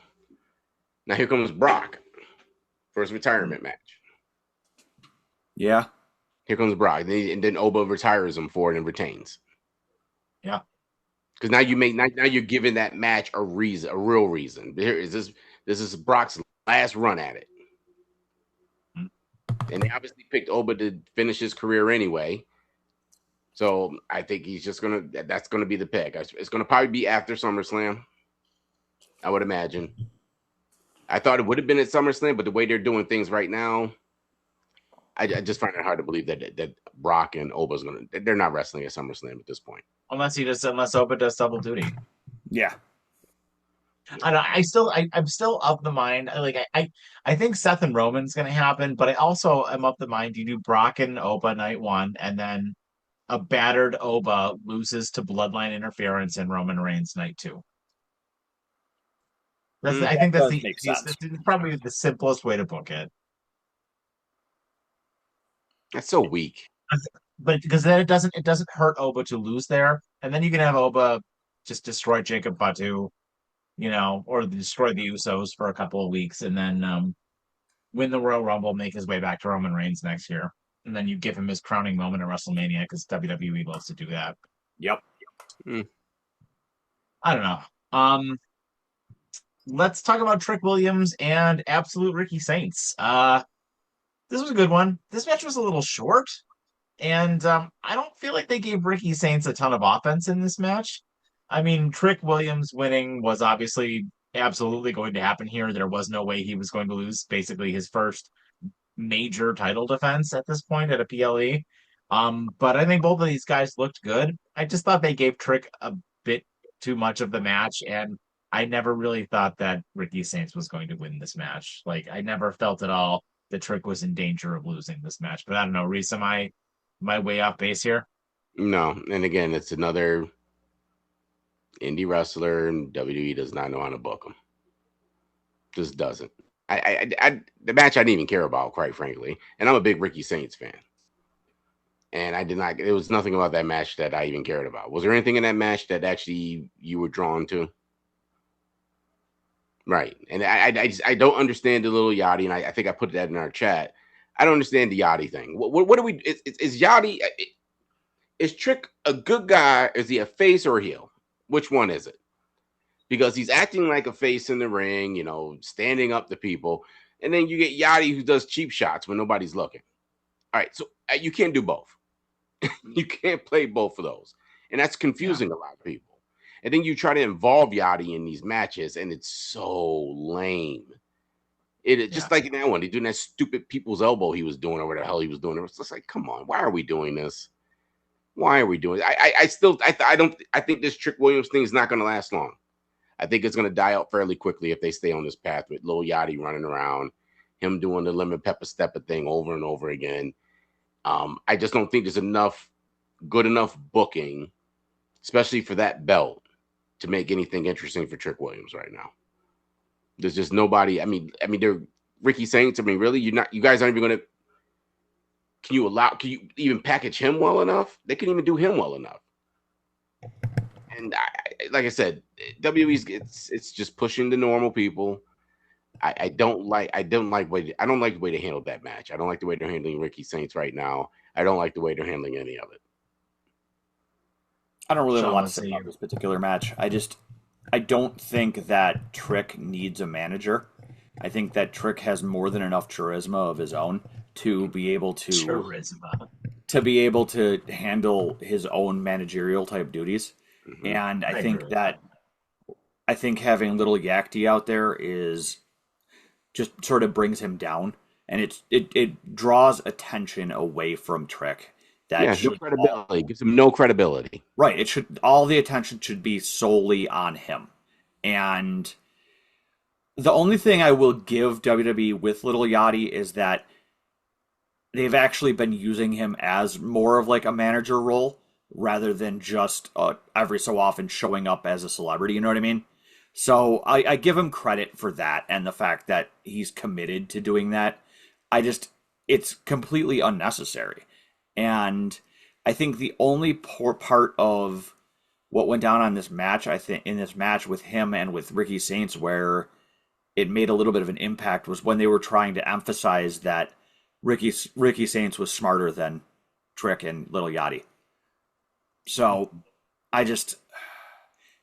C: Now here comes Brock for his retirement match.
B: yeah,
C: Here comes Brock, and then Oba retires him for it and retains.
A: Yeah.
C: Because now you're giving that match a real reason. Here is this is Brock's last run at it. And they obviously picked Oba to finish his career anyway. So I think he's just that's gonna be the pick. It's gonna probably be after SummerSlam, I would imagine. I thought it would have been at SummerSlam, but the way they're doing things right now, I just find it hard to believe that Brock and Oba's they're not wrestling at SummerSlam at this point.
A: Unless Oba does double duty.
B: yeah.
A: I'm still of the mind. I think Seth and Roman's gonna happen, but I also am of the mind you do Brock and Oba night one, and then a battered Oba loses to bloodline interference in Roman Reigns night two. I think that's
B: does make sense.
A: that's probably the simplest way to book it.
C: That's so weak.
A: But because then it doesn't hurt Oba to lose there, and then you can have Oba just destroy Jacob Fatu, or destroy the Usos for a couple of weeks, and then win the Royal Rumble, make his way back to Roman Reigns next year, and then you give him his crowning moment at WrestleMania because WWE loves to do that.
B: Yep.
A: I don't know. Let's talk about Trick Williams and Absolute Ricky Saints. This was a good one. This match was a little short, and I don't feel like they gave Ricky Saints a ton of offense in this match. I mean, Trick Williams winning was obviously absolutely going to happen here. There was no way he was going to lose basically his first major title defense at this point at a PLE. But I think both of these guys looked good. I just thought they gave Trick a bit too much of the match, and I never really thought that Ricky Saints was going to win this match. Like, I never felt at all that Trick was in danger of losing this match. But I don't know, Reese, am I way off base here?
C: No, and again, it's another indie wrestler, and WWE does not know how to book them. Just doesn't. The match I didn't even care about, quite frankly, and I'm a big Ricky Saints fan. And I did not. There was nothing about that match that I even cared about. Was there anything in that match that actually you were drawn to? Right, and I don't understand the little yachty, and I think I put that in our chat. I don't understand the Yachty thing. What do we? Is Yachty? Is Trick a good guy? Is he a face or a heel? Which one is it? Because he's acting like a face in the ring, standing up to people, and then you get Yachty who does cheap shots when nobody's looking. All right, so you can't do both. You can't play both of those, and that's confusing a lot of people. And then you try to involve Yachty in these matches, and it's so lame. It just like in that one, he's doing that stupid people's elbow he was doing, or whatever the hell he was doing. It was just like, come on, why are we doing this? Why are we doing it? I think this Trick Williams thing is not going to last long. I think it's going to die out fairly quickly if they stay on this path with Lil Yachty running around, him doing the lemon pepper stepper thing over and over again. I just don't think there's good enough booking, especially for that belt, to make anything interesting for Trick Williams right now. There's just nobody. I mean, they're Ricky Saints. I mean, really, you guys aren't even going to. Can you even package him well enough? They can even do him well enough. And like I said, WWE's it's just pushing the normal people. I don't like the way they handled that match. I don't like the way they're handling Ricky Saints right now. I don't like the way they're handling any of it.
B: I don't really want to say about this particular match. I don't think that Trick needs a manager. I think that Trick has more than enough charisma of his own to be able to handle his own managerial type duties. Mm-hmm. And I think having little Yachty out there is just sort of brings him down, and it draws attention away from Trick.
C: No credibility. Gives him no credibility.
B: Right. All the attention should be solely on him. And the only thing I will give WWE with Little Yachty is that they've actually been using him as more of like a manager role rather than just every so often showing up as a celebrity. You know what I mean? So I give him credit for that and the fact that he's committed to doing that. It's completely unnecessary. And I think the only poor part of what went down on this match, I think in this match with him and with Ricky Saints, where it made a little bit of an impact, was when they were trying to emphasize that Ricky Saints was smarter than Trick and Little Yachty. So I just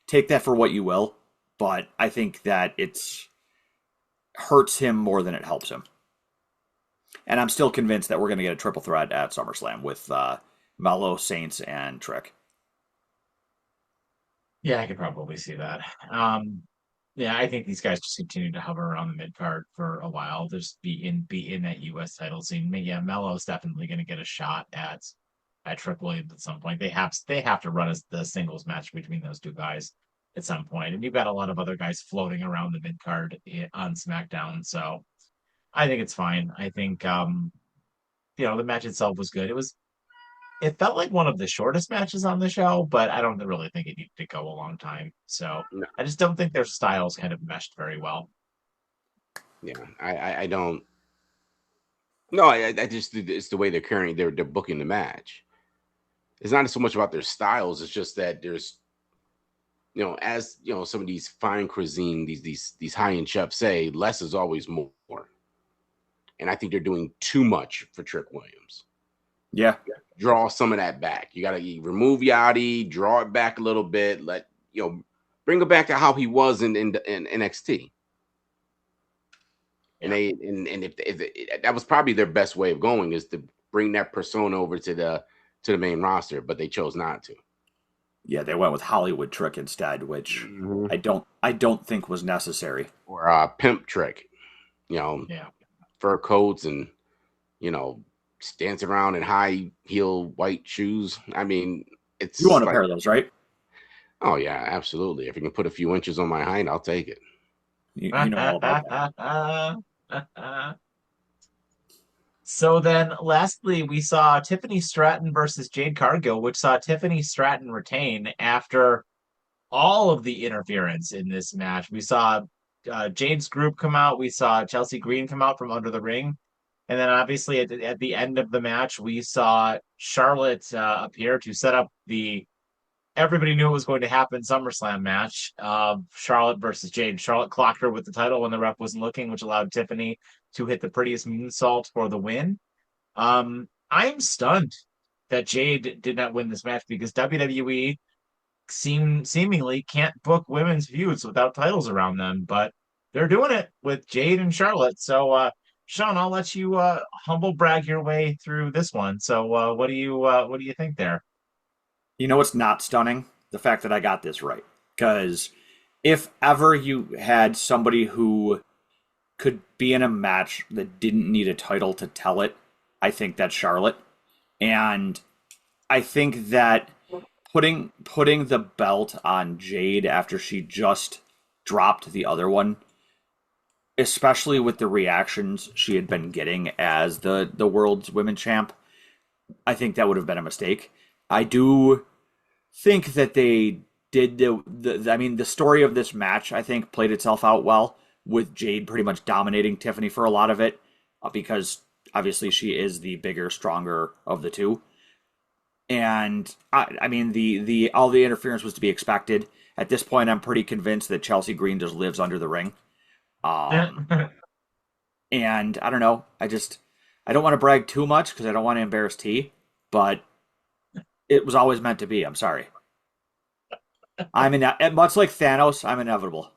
B: take that for what you will, but I think that it's hurts him more than it helps him. And I'm still convinced that we're going to get a triple threat at SummerSlam with Melo, Saints, and Trick.
A: Yeah, I could probably see that. Yeah, I think these guys just continue to hover around the mid card for a while. Just be in that U.S. title scene. Yeah, Melo's definitely going to get a shot at Trick Williams at some point. They have to run the singles match between those two guys at some point. And you've got a lot of other guys floating around the mid card on SmackDown, so I think it's fine. I think the match itself was good. It felt like one of the shortest matches on the show, but I don't really think it needed to go a long time. So no. I just don't think their styles kind of meshed very well.
C: Yeah, I don't. No, I just it's the way they're booking the match. It's not so much about their styles. It's just that there's, as some of these fine cuisine, these high-end chefs say, less is always more. And I think they're doing too much for Trick Williams.
B: Yeah.
C: Draw some of that back. You got to remove Yachty, draw it back a little bit, bring it back to how he was in NXT. And if that was probably their best way of going, is to bring that persona over to the main roster, but they chose not to.
B: Yeah, they went with Hollywood Trick instead, which I don't think was necessary.
C: Or Pimp Trick, fur coats and dance around in high heel white shoes. I mean,
B: you want a pair of those, right?
C: Oh yeah, absolutely. If you can put a few inches on my hind, I'll take it.
B: You know all about
A: that. So then, lastly, we saw Tiffany Stratton versus Jade Cargill, which saw Tiffany Stratton retain after all of the interference in this match. We saw Jade's group come out. We saw Chelsea Green come out from under the ring. And then obviously at the end of the match, we saw Charlotte appear to set up everybody knew it was going to happen SummerSlam match. Charlotte versus Jade. Charlotte clocked her with the title when the ref wasn't looking, which allowed Tiffany to hit the prettiest moonsault for the win. I'm stunned that Jade did not win this match because WWE seemingly can't book women's feuds without titles around them, but they're doing it with Jade and Charlotte. So, Sean, I'll let you humble brag your way through this one. So, what do you think there?
B: You know what's not stunning? The fact that I got this right. Because if ever you had somebody who could be in a match that didn't need a title to tell it, I think that's Charlotte. And I think that putting the belt on Jade after she just dropped the other one, especially with the reactions she had been getting as the world's women champ, I think that would have been a mistake. I do think that they did the story of this match, I think, played itself out well, with Jade pretty much dominating Tiffany for a lot of it, because obviously she is the bigger, stronger of the two. And I mean, the all the interference was to be expected. At this point, I'm pretty convinced that Chelsea Green just lives under the ring. And I don't know. I don't want to brag too much because I don't want to embarrass T, but it was always meant to be. I'm sorry. Much like Thanos, I'm inevitable.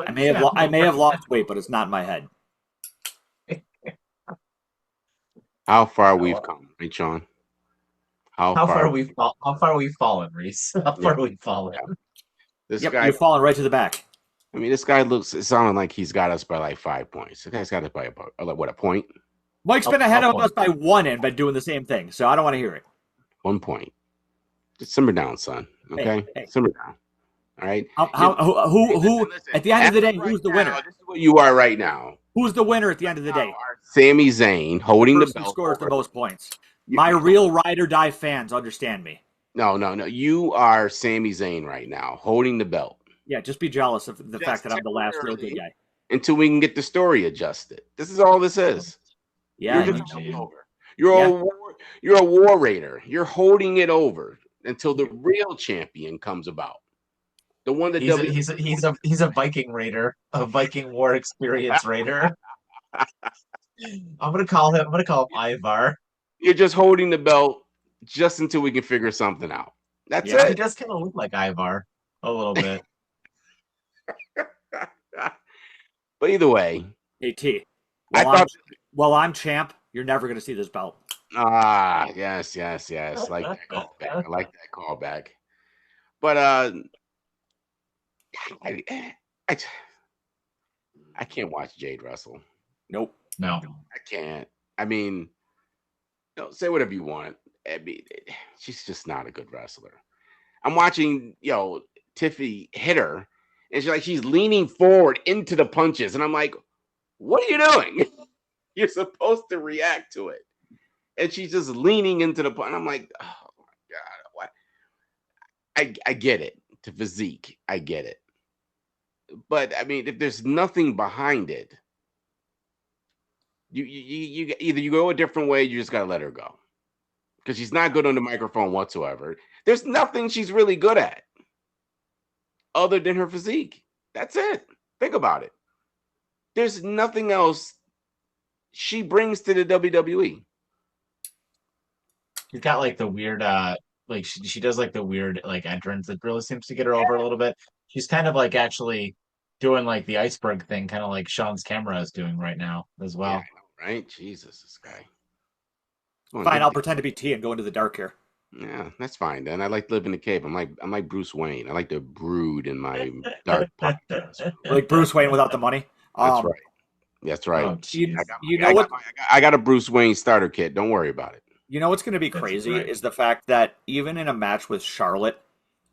B: I may have lost weight, but it's not in my head.
C: How far we've come, right, Sean?
A: How far we've fallen, Reese? How far we've fallen?
C: Yeah. This guy,
B: you're falling right to the back.
C: I mean, this guy it sounded like he's got us by like 5 points. The guy's got us by about, what, a point?
B: Mike's been ahead of us by 1 and been doing the same thing, so I don't want to hear it.
C: 1 point. Just simmer down, son. Okay,
B: hey.
C: Simmer down. All right.
B: Who?
C: Listen,
B: at the end of the day,
C: right
B: who's the
C: now,
B: winner?
C: This is what you are right now.
B: Who's the winner at the end of the day?
C: Sami Zayn holding the belt.
B: Who scores the most points? My real ride or die fans understand me.
C: No. You are Sami Zayn right now, holding the belt.
B: Yeah, just be jealous of the fact that I'm the last real good guy.
C: Until we can get the story adjusted. This is all this is.
B: Yeah,
C: you're just over. You're a war raider. You're holding it over until the real champion comes about. The one that
A: he's a Viking raider, a Viking war experience raider. I'm gonna call him Ivar.
C: You're just holding the belt just until we can figure something out. That's it.
A: He does kind of look like Ivar a little bit.
C: But either way,
B: AT. I'm champ, you're never gonna see this belt.
C: Yes. Like that callback. I like that callback. But I can't watch Jade wrestle.
B: Nope.
A: No.
C: I can't. I mean, say whatever you want. I mean, she's just not a good wrestler. I'm watching, Tiffany hit her, and she's leaning forward into the punches, and I'm like, what are you doing? You're supposed to react to it. And she's just leaning into the punch. I'm like, oh my God, what? I get it. To physique, I get it. But I mean, if there's nothing behind it, you either you go a different way, you just gotta let her go. Because she's not good on the microphone whatsoever. There's nothing she's really good at other than her physique. That's it. Think about it. There's nothing else she brings to the WWE.
A: She's got like the weird she does like the weird like entrance that really seems to get her over a little bit. She's kind of like actually doing like the iceberg thing, kind of like Sean's camera is doing right now as well.
C: Yeah, right? Jesus, this guy.
B: Fine, I'll pretend to be T and go into the dark here.
C: Yeah, that's fine. Then I like to live in the cave. I'm like Bruce Wayne. I like to brood in my dark pockets.
B: Like Bruce Wayne without the money.
C: That's right. That's right.
B: Oh,
C: I got a Bruce Wayne starter kit. Don't worry about it.
B: You know what's going to be crazy is the fact that even in a match with Charlotte,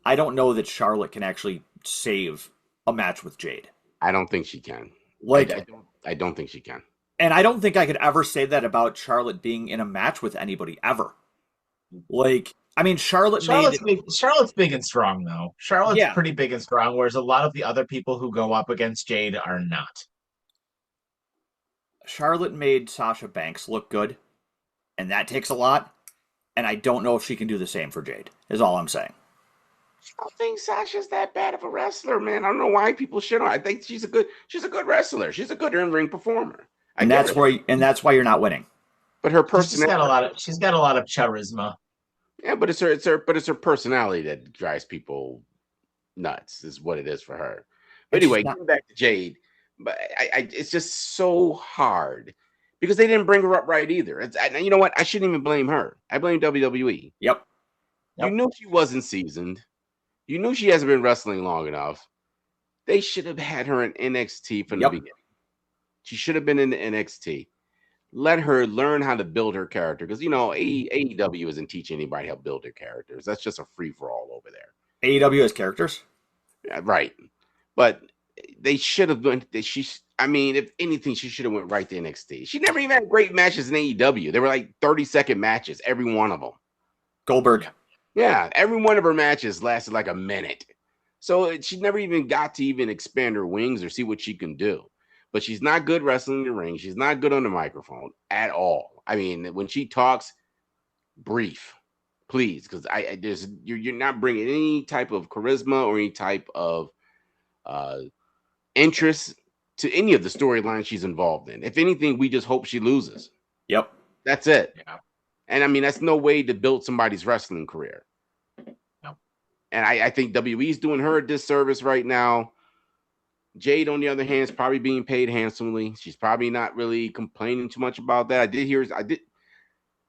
B: I don't know that Charlotte can actually save a match with Jade.
C: I don't think she can. I don't think she can.
B: And I don't think I could ever say that about Charlotte being in a match with anybody ever. Like, I mean, Charlotte's
A: big and strong, though. Charlotte's pretty big and strong, whereas a lot of the other people who go up against Jade are not.
B: Charlotte made Sasha Banks look good, and that takes a lot. And I don't know if she can do the same for Jade, is all I'm saying.
C: I don't think Sasha's that bad of a wrestler, man. I don't know why people shit on her. I think she's a good wrestler. She's a good in-ring performer.
B: And that's why you're not winning.
C: But her
A: She's just got
C: personality,
A: she's got a lot of charisma.
C: yeah, but it's her personality that drives people nuts, is what it is for her. But anyway, getting back to Jade, but it's just so hard because they didn't bring her up right either. You know what? I shouldn't even blame her. I blame WWE.
B: Yep.
C: You knew she wasn't seasoned. You knew she hasn't been wrestling long enough. They should have had her in NXT from the beginning. She should have been in the NXT. Let her learn how to build her character, because AEW isn't teaching anybody how to build their characters. That's just a free for all over there.
B: AEW has characters,
C: yeah, right? But they should have been. If anything, she should have went right to NXT. She never even had great matches in AEW. They were like 30-second matches, every one of them.
B: Goldberg.
C: Yeah, every one of her matches lasted like a minute. So she never even got to even expand her wings or see what she can do. But she's not good wrestling in the ring. She's not good on the microphone at all. I mean, when she talks, brief, please, because you're not bringing any type of charisma or any type of interest to any of the storylines she's involved in. If anything, we just hope she loses.
B: Yep,
C: that's it.
A: Yeah.
C: And I mean, that's no way to build somebody's wrestling career.
A: No.
C: And I think WWE's doing her a disservice right now. Jade, on the other hand, is probably being paid handsomely. She's probably not really complaining too much about that.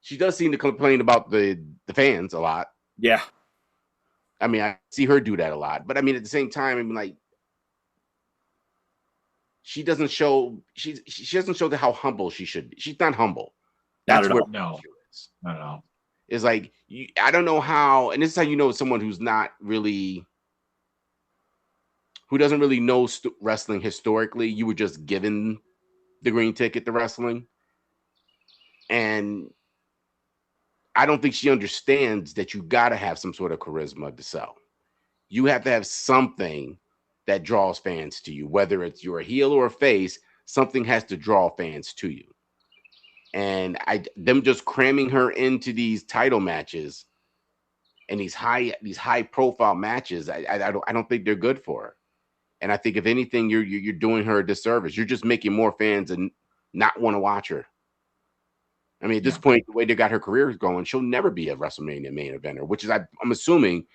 C: She does seem to complain about the fans a lot.
B: Yeah.
C: I mean, I see her do that a lot. But I mean, at the same time, I mean, like, she doesn't show how humble she should be. She's not humble.
A: That's where no. I don't know.
C: It's like, I don't know how, and this is how you know someone who's not really, who doesn't really know wrestling historically. You were just given the green ticket to wrestling. And I don't think she understands that you got to have some sort of charisma to sell. You have to have something that draws fans to you, whether it's you're a heel or a face, something has to draw fans to you. And them just cramming her into these title matches and these high profile matches, I don't think they're good for her. And I think if anything, you're doing her a disservice. You're just making more fans and not want to watch her. I mean, at this point, the way they got her career going, she'll never be a WrestleMania main eventer, which is, I'm assuming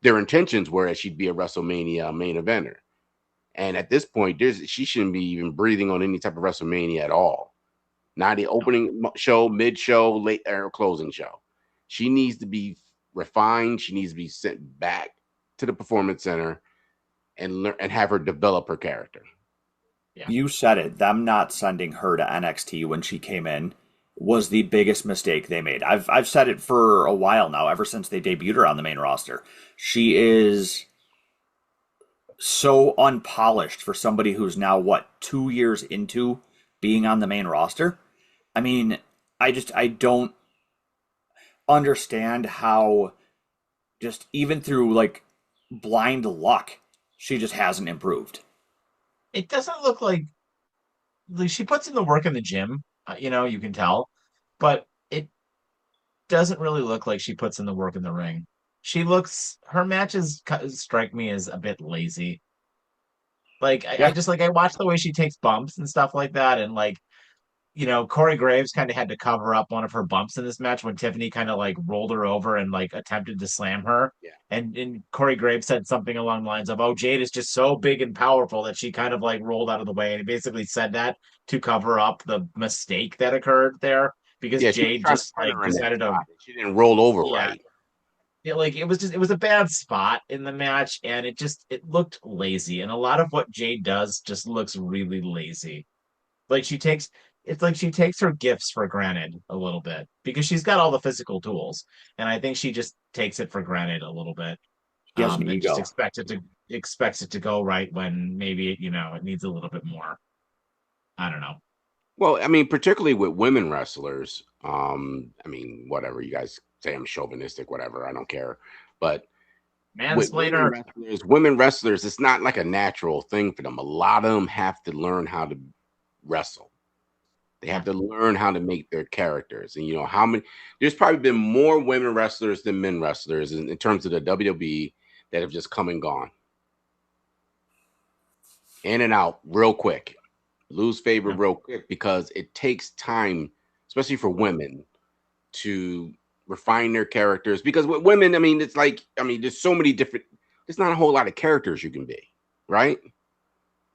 C: their intentions were that she'd be a WrestleMania main eventer. And at this point, she shouldn't be even breathing on any type of WrestleMania at all. Not the opening show, mid-show, late or closing show. She needs to be refined. She needs to be sent back to the Performance Center and have her develop her character.
B: Yeah. You said it. Them not sending her to NXT when she came in was the biggest mistake they made. I've said it for a while now, ever since they debuted her on the main roster. She is so unpolished for somebody who's now, 2 years into being on the main roster? I mean, I don't understand how just even through like blind luck, she just hasn't improved.
A: It doesn't look like she puts in the work in the gym, you can tell, but it doesn't really look like she puts in the work in the ring. Her matches strike me as a bit lazy. Like, I watch the way she takes bumps and stuff like that. And like, Corey Graves kind of had to cover up one of her bumps in this match when Tiffany kind of like rolled her over and like attempted to slam her.
C: Yeah.
A: And Corey Graves said something along the lines of, "Oh, Jade is just so big and powerful that she kind of like rolled out of the way." And he basically said that to cover up the mistake that occurred there because Jade just like decided to.
C: She didn't roll over right.
A: It was a bad spot in the match, and it looked lazy. And a lot of what Jade does just looks really lazy. It's like she takes her gifts for granted a little bit because she's got all the physical tools, and I think she just takes it for granted a little bit. And just expects it to go right when maybe it needs a little bit more. I don't know.
C: Well, I mean, particularly with women wrestlers, whatever you guys say, I'm chauvinistic, whatever, I don't care. But
A: mansplainer,
C: women wrestlers, it's not like a natural thing for them. A lot of them have to learn how to wrestle. They have to learn how to make their characters. And how many, there's probably been more women wrestlers than men wrestlers in terms of the WWE that have just come and gone. In and out real quick. Lose favor real quick because it takes time, especially for women, to refine their characters. Because with women, I mean, it's like, I mean, there's so many different, there's not a whole lot of characters you can be, right?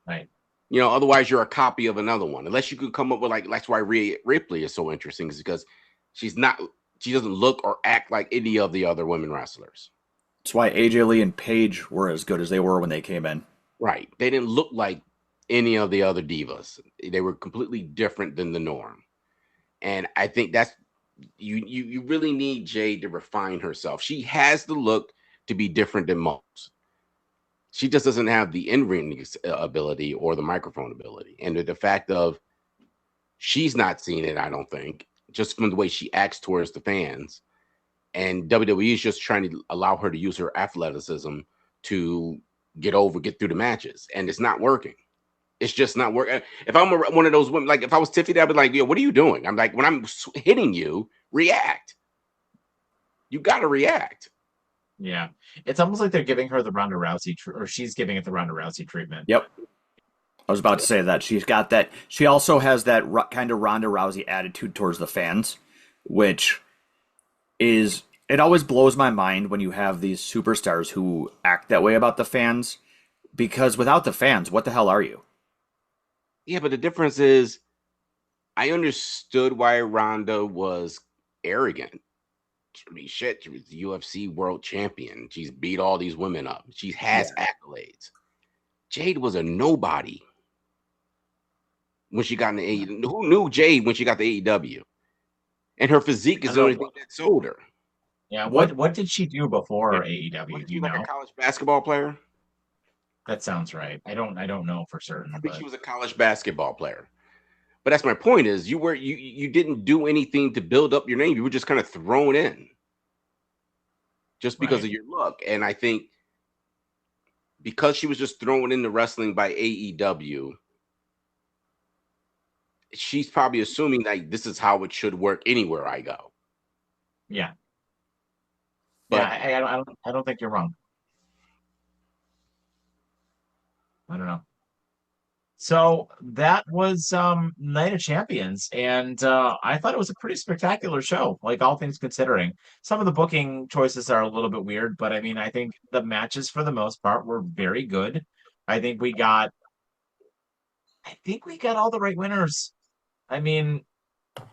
A: Right.
C: You know, otherwise you're a copy of another one. Unless you could come up with like, that's why Rhea Ripley is so interesting, is because she doesn't look or act like any of the other women wrestlers.
B: That's why AJ Lee and Paige were as good as they were when they came in.
C: Right. They didn't look like any of the other divas. They were completely different than the norm. And I think that's you really need Jade to refine herself. She has the look to be different than most. She just doesn't have the in-ring ability or the microphone ability. And the fact of she's not seeing it, I don't think, just from the way she acts towards the fans. And WWE is just trying to allow her to use her athleticism to get through the matches. And it's not working. It's just not working. If I'm one of those women, like if I was Tiffany, I'd be like, yo, what are you doing? I'm like, when I'm hitting you, react. You got to react.
A: Yeah. It's almost like they're giving her the Ronda Rousey, or she's giving it the Ronda Rousey treatment.
B: Yep. I was about to say that. She's got that. She also has that kind of Ronda Rousey attitude towards the fans, which is, it always blows my mind when you have these superstars who act that way about the fans, because without the fans, what the hell are you?
C: Yeah, but the difference is I understood why Ronda was arrogant. I mean, shit, she was the UFC world champion. She's beat all these women up. She has accolades. Jade was a nobody when she got in the AEW. Who knew Jade when she got the AEW? And her physique is the only thing that sold her.
A: Yeah, what did she do before AEW? Do you know?
C: A college basketball player?
A: That sounds right. I don't know for certain.
C: I think she was a college basketball player. But that's my point, is you didn't do anything to build up your name. You were just kind of thrown in just because of your look. And I think because she was just thrown into wrestling by AEW, she's probably assuming that this is how it should work anywhere I go.
A: Yeah. But yeah, I don't think you're wrong. I don't know. So that was Night of Champions, and I thought it was a pretty spectacular show, like all things considering. Some of the booking choices are a little bit weird, but I mean, I think the matches for the most part were very good. I think we got all the right winners. I mean,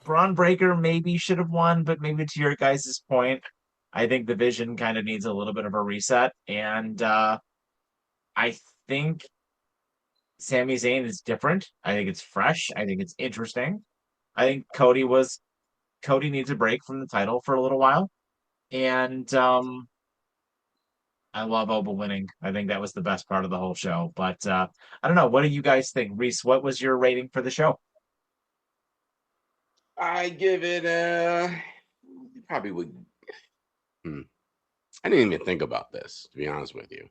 A: Bron Breakker maybe should have won, but maybe to your guys' point, I think the Vision kind of needs a little bit of a reset, and I think Sami Zayn is different. I think it's fresh. I think it's interesting. I think Cody needs a break from the title for a little while. And I love Oba winning. I think that was the best part of the whole show. But I don't know. What do you guys think? Reese, what was your rating for the show?
C: I give it probably would. I didn't even think about this, to be honest with you.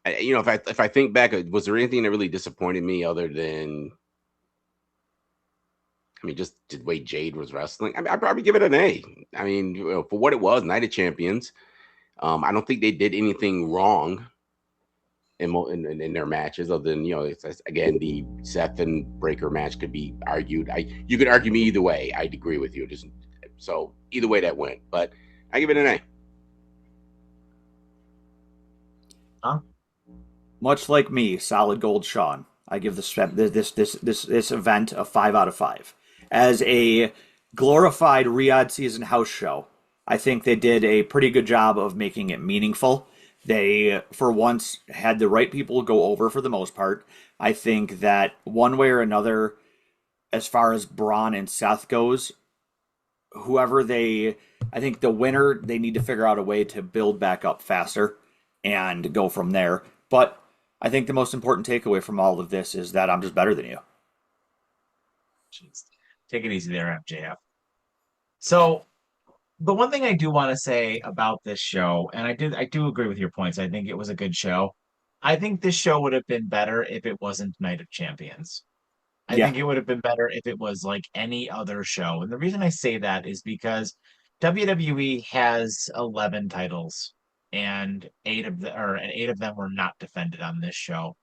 C: If I think back, was there anything that really disappointed me other than, I mean, just the way Jade was wrestling? I mean, I'd probably give it an A. I mean, for what it was, Night of Champions. I don't think they did anything wrong in their matches, other than, it's, again, the Seth and Breakker match could be argued. You could argue me either way. I'd agree with you. So either way that went, but I give it an A.
A: Huh?
B: Much like me, solid gold, Sean. I give this event a 5 out of 5. As a glorified Riyadh season house show, I think they did a pretty good job of making it meaningful. They, for once, had the right people go over for the most part. I think that one way or another, as far as Braun and Seth goes, I think the winner, they need to figure out a way to build back up faster and go from there. But I think the most important takeaway from all of this is that I'm just better than you.
A: Jeez. Take it easy there, MJF. So the one thing I do want to say about this show, and I do agree with your points. I think it was a good show. I think this show would have been better if it wasn't Night of Champions. I think it would have been better if it was like any other show. And the reason I say that is because WWE has 11 titles and eight of them were not defended on this show.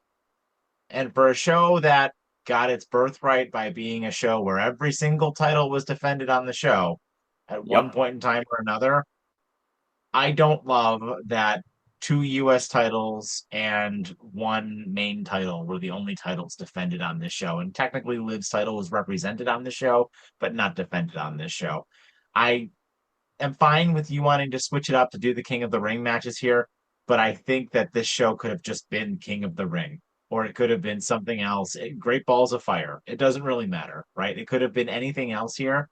A: And for a show that got its birthright by being a show where every single title was defended on the show at one
B: Yep.
A: point in time or another, I don't love that two US titles and one main title were the only titles defended on this show. And technically Liv's title was represented on the show, but not defended on this show. I am fine with you wanting to switch it up to do the King of the Ring matches here, but I think that this show could have just been King of the Ring, or it could have been something else. Great Balls of Fire. It doesn't really matter, right? It could have been anything else here.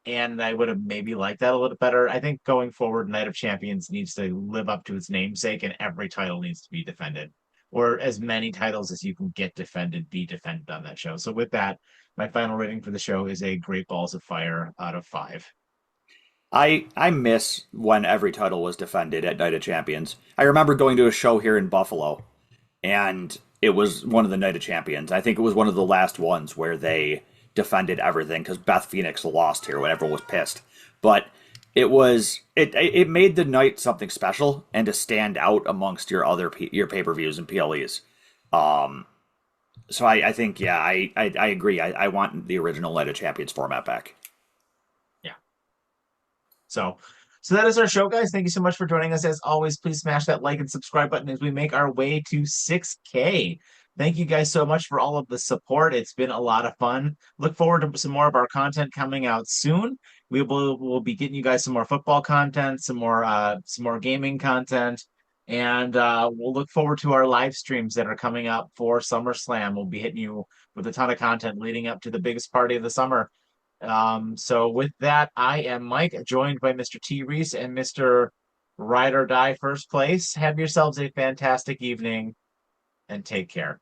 A: And I would have maybe liked that a little better. I think going forward, Night of Champions needs to live up to its namesake, and every title needs to be defended, or as many titles as you can get defended be defended on that show. So with that, my final rating for the show is a Great Balls of Fire out of 5.
B: I miss when every title was defended at Night of Champions. I remember going to a show here in Buffalo, and it was one of the Night of Champions. I think it was one of the last ones where they defended everything because Beth Phoenix lost here when everyone was pissed. But it made the night something special and to stand out amongst your pay-per-views and PLEs. So I think I agree. I want the original Night of Champions format back.
A: Yeah. So that is our show, guys. Thank you so much for joining us. As always, please smash that like and subscribe button as we make our way to 6K. Thank you guys so much for all of the support. It's been a lot of fun. Look forward to some more of our content coming out soon. We'll be getting you guys some more football content, some more gaming content, and we'll look forward to our live streams that are coming up for SummerSlam. We'll be hitting you with a ton of content leading up to the biggest party of the summer. So with that, I am Mike, joined by Mr. T. Reese and Mr. Ride or Die First Place. Have yourselves a fantastic evening and take care.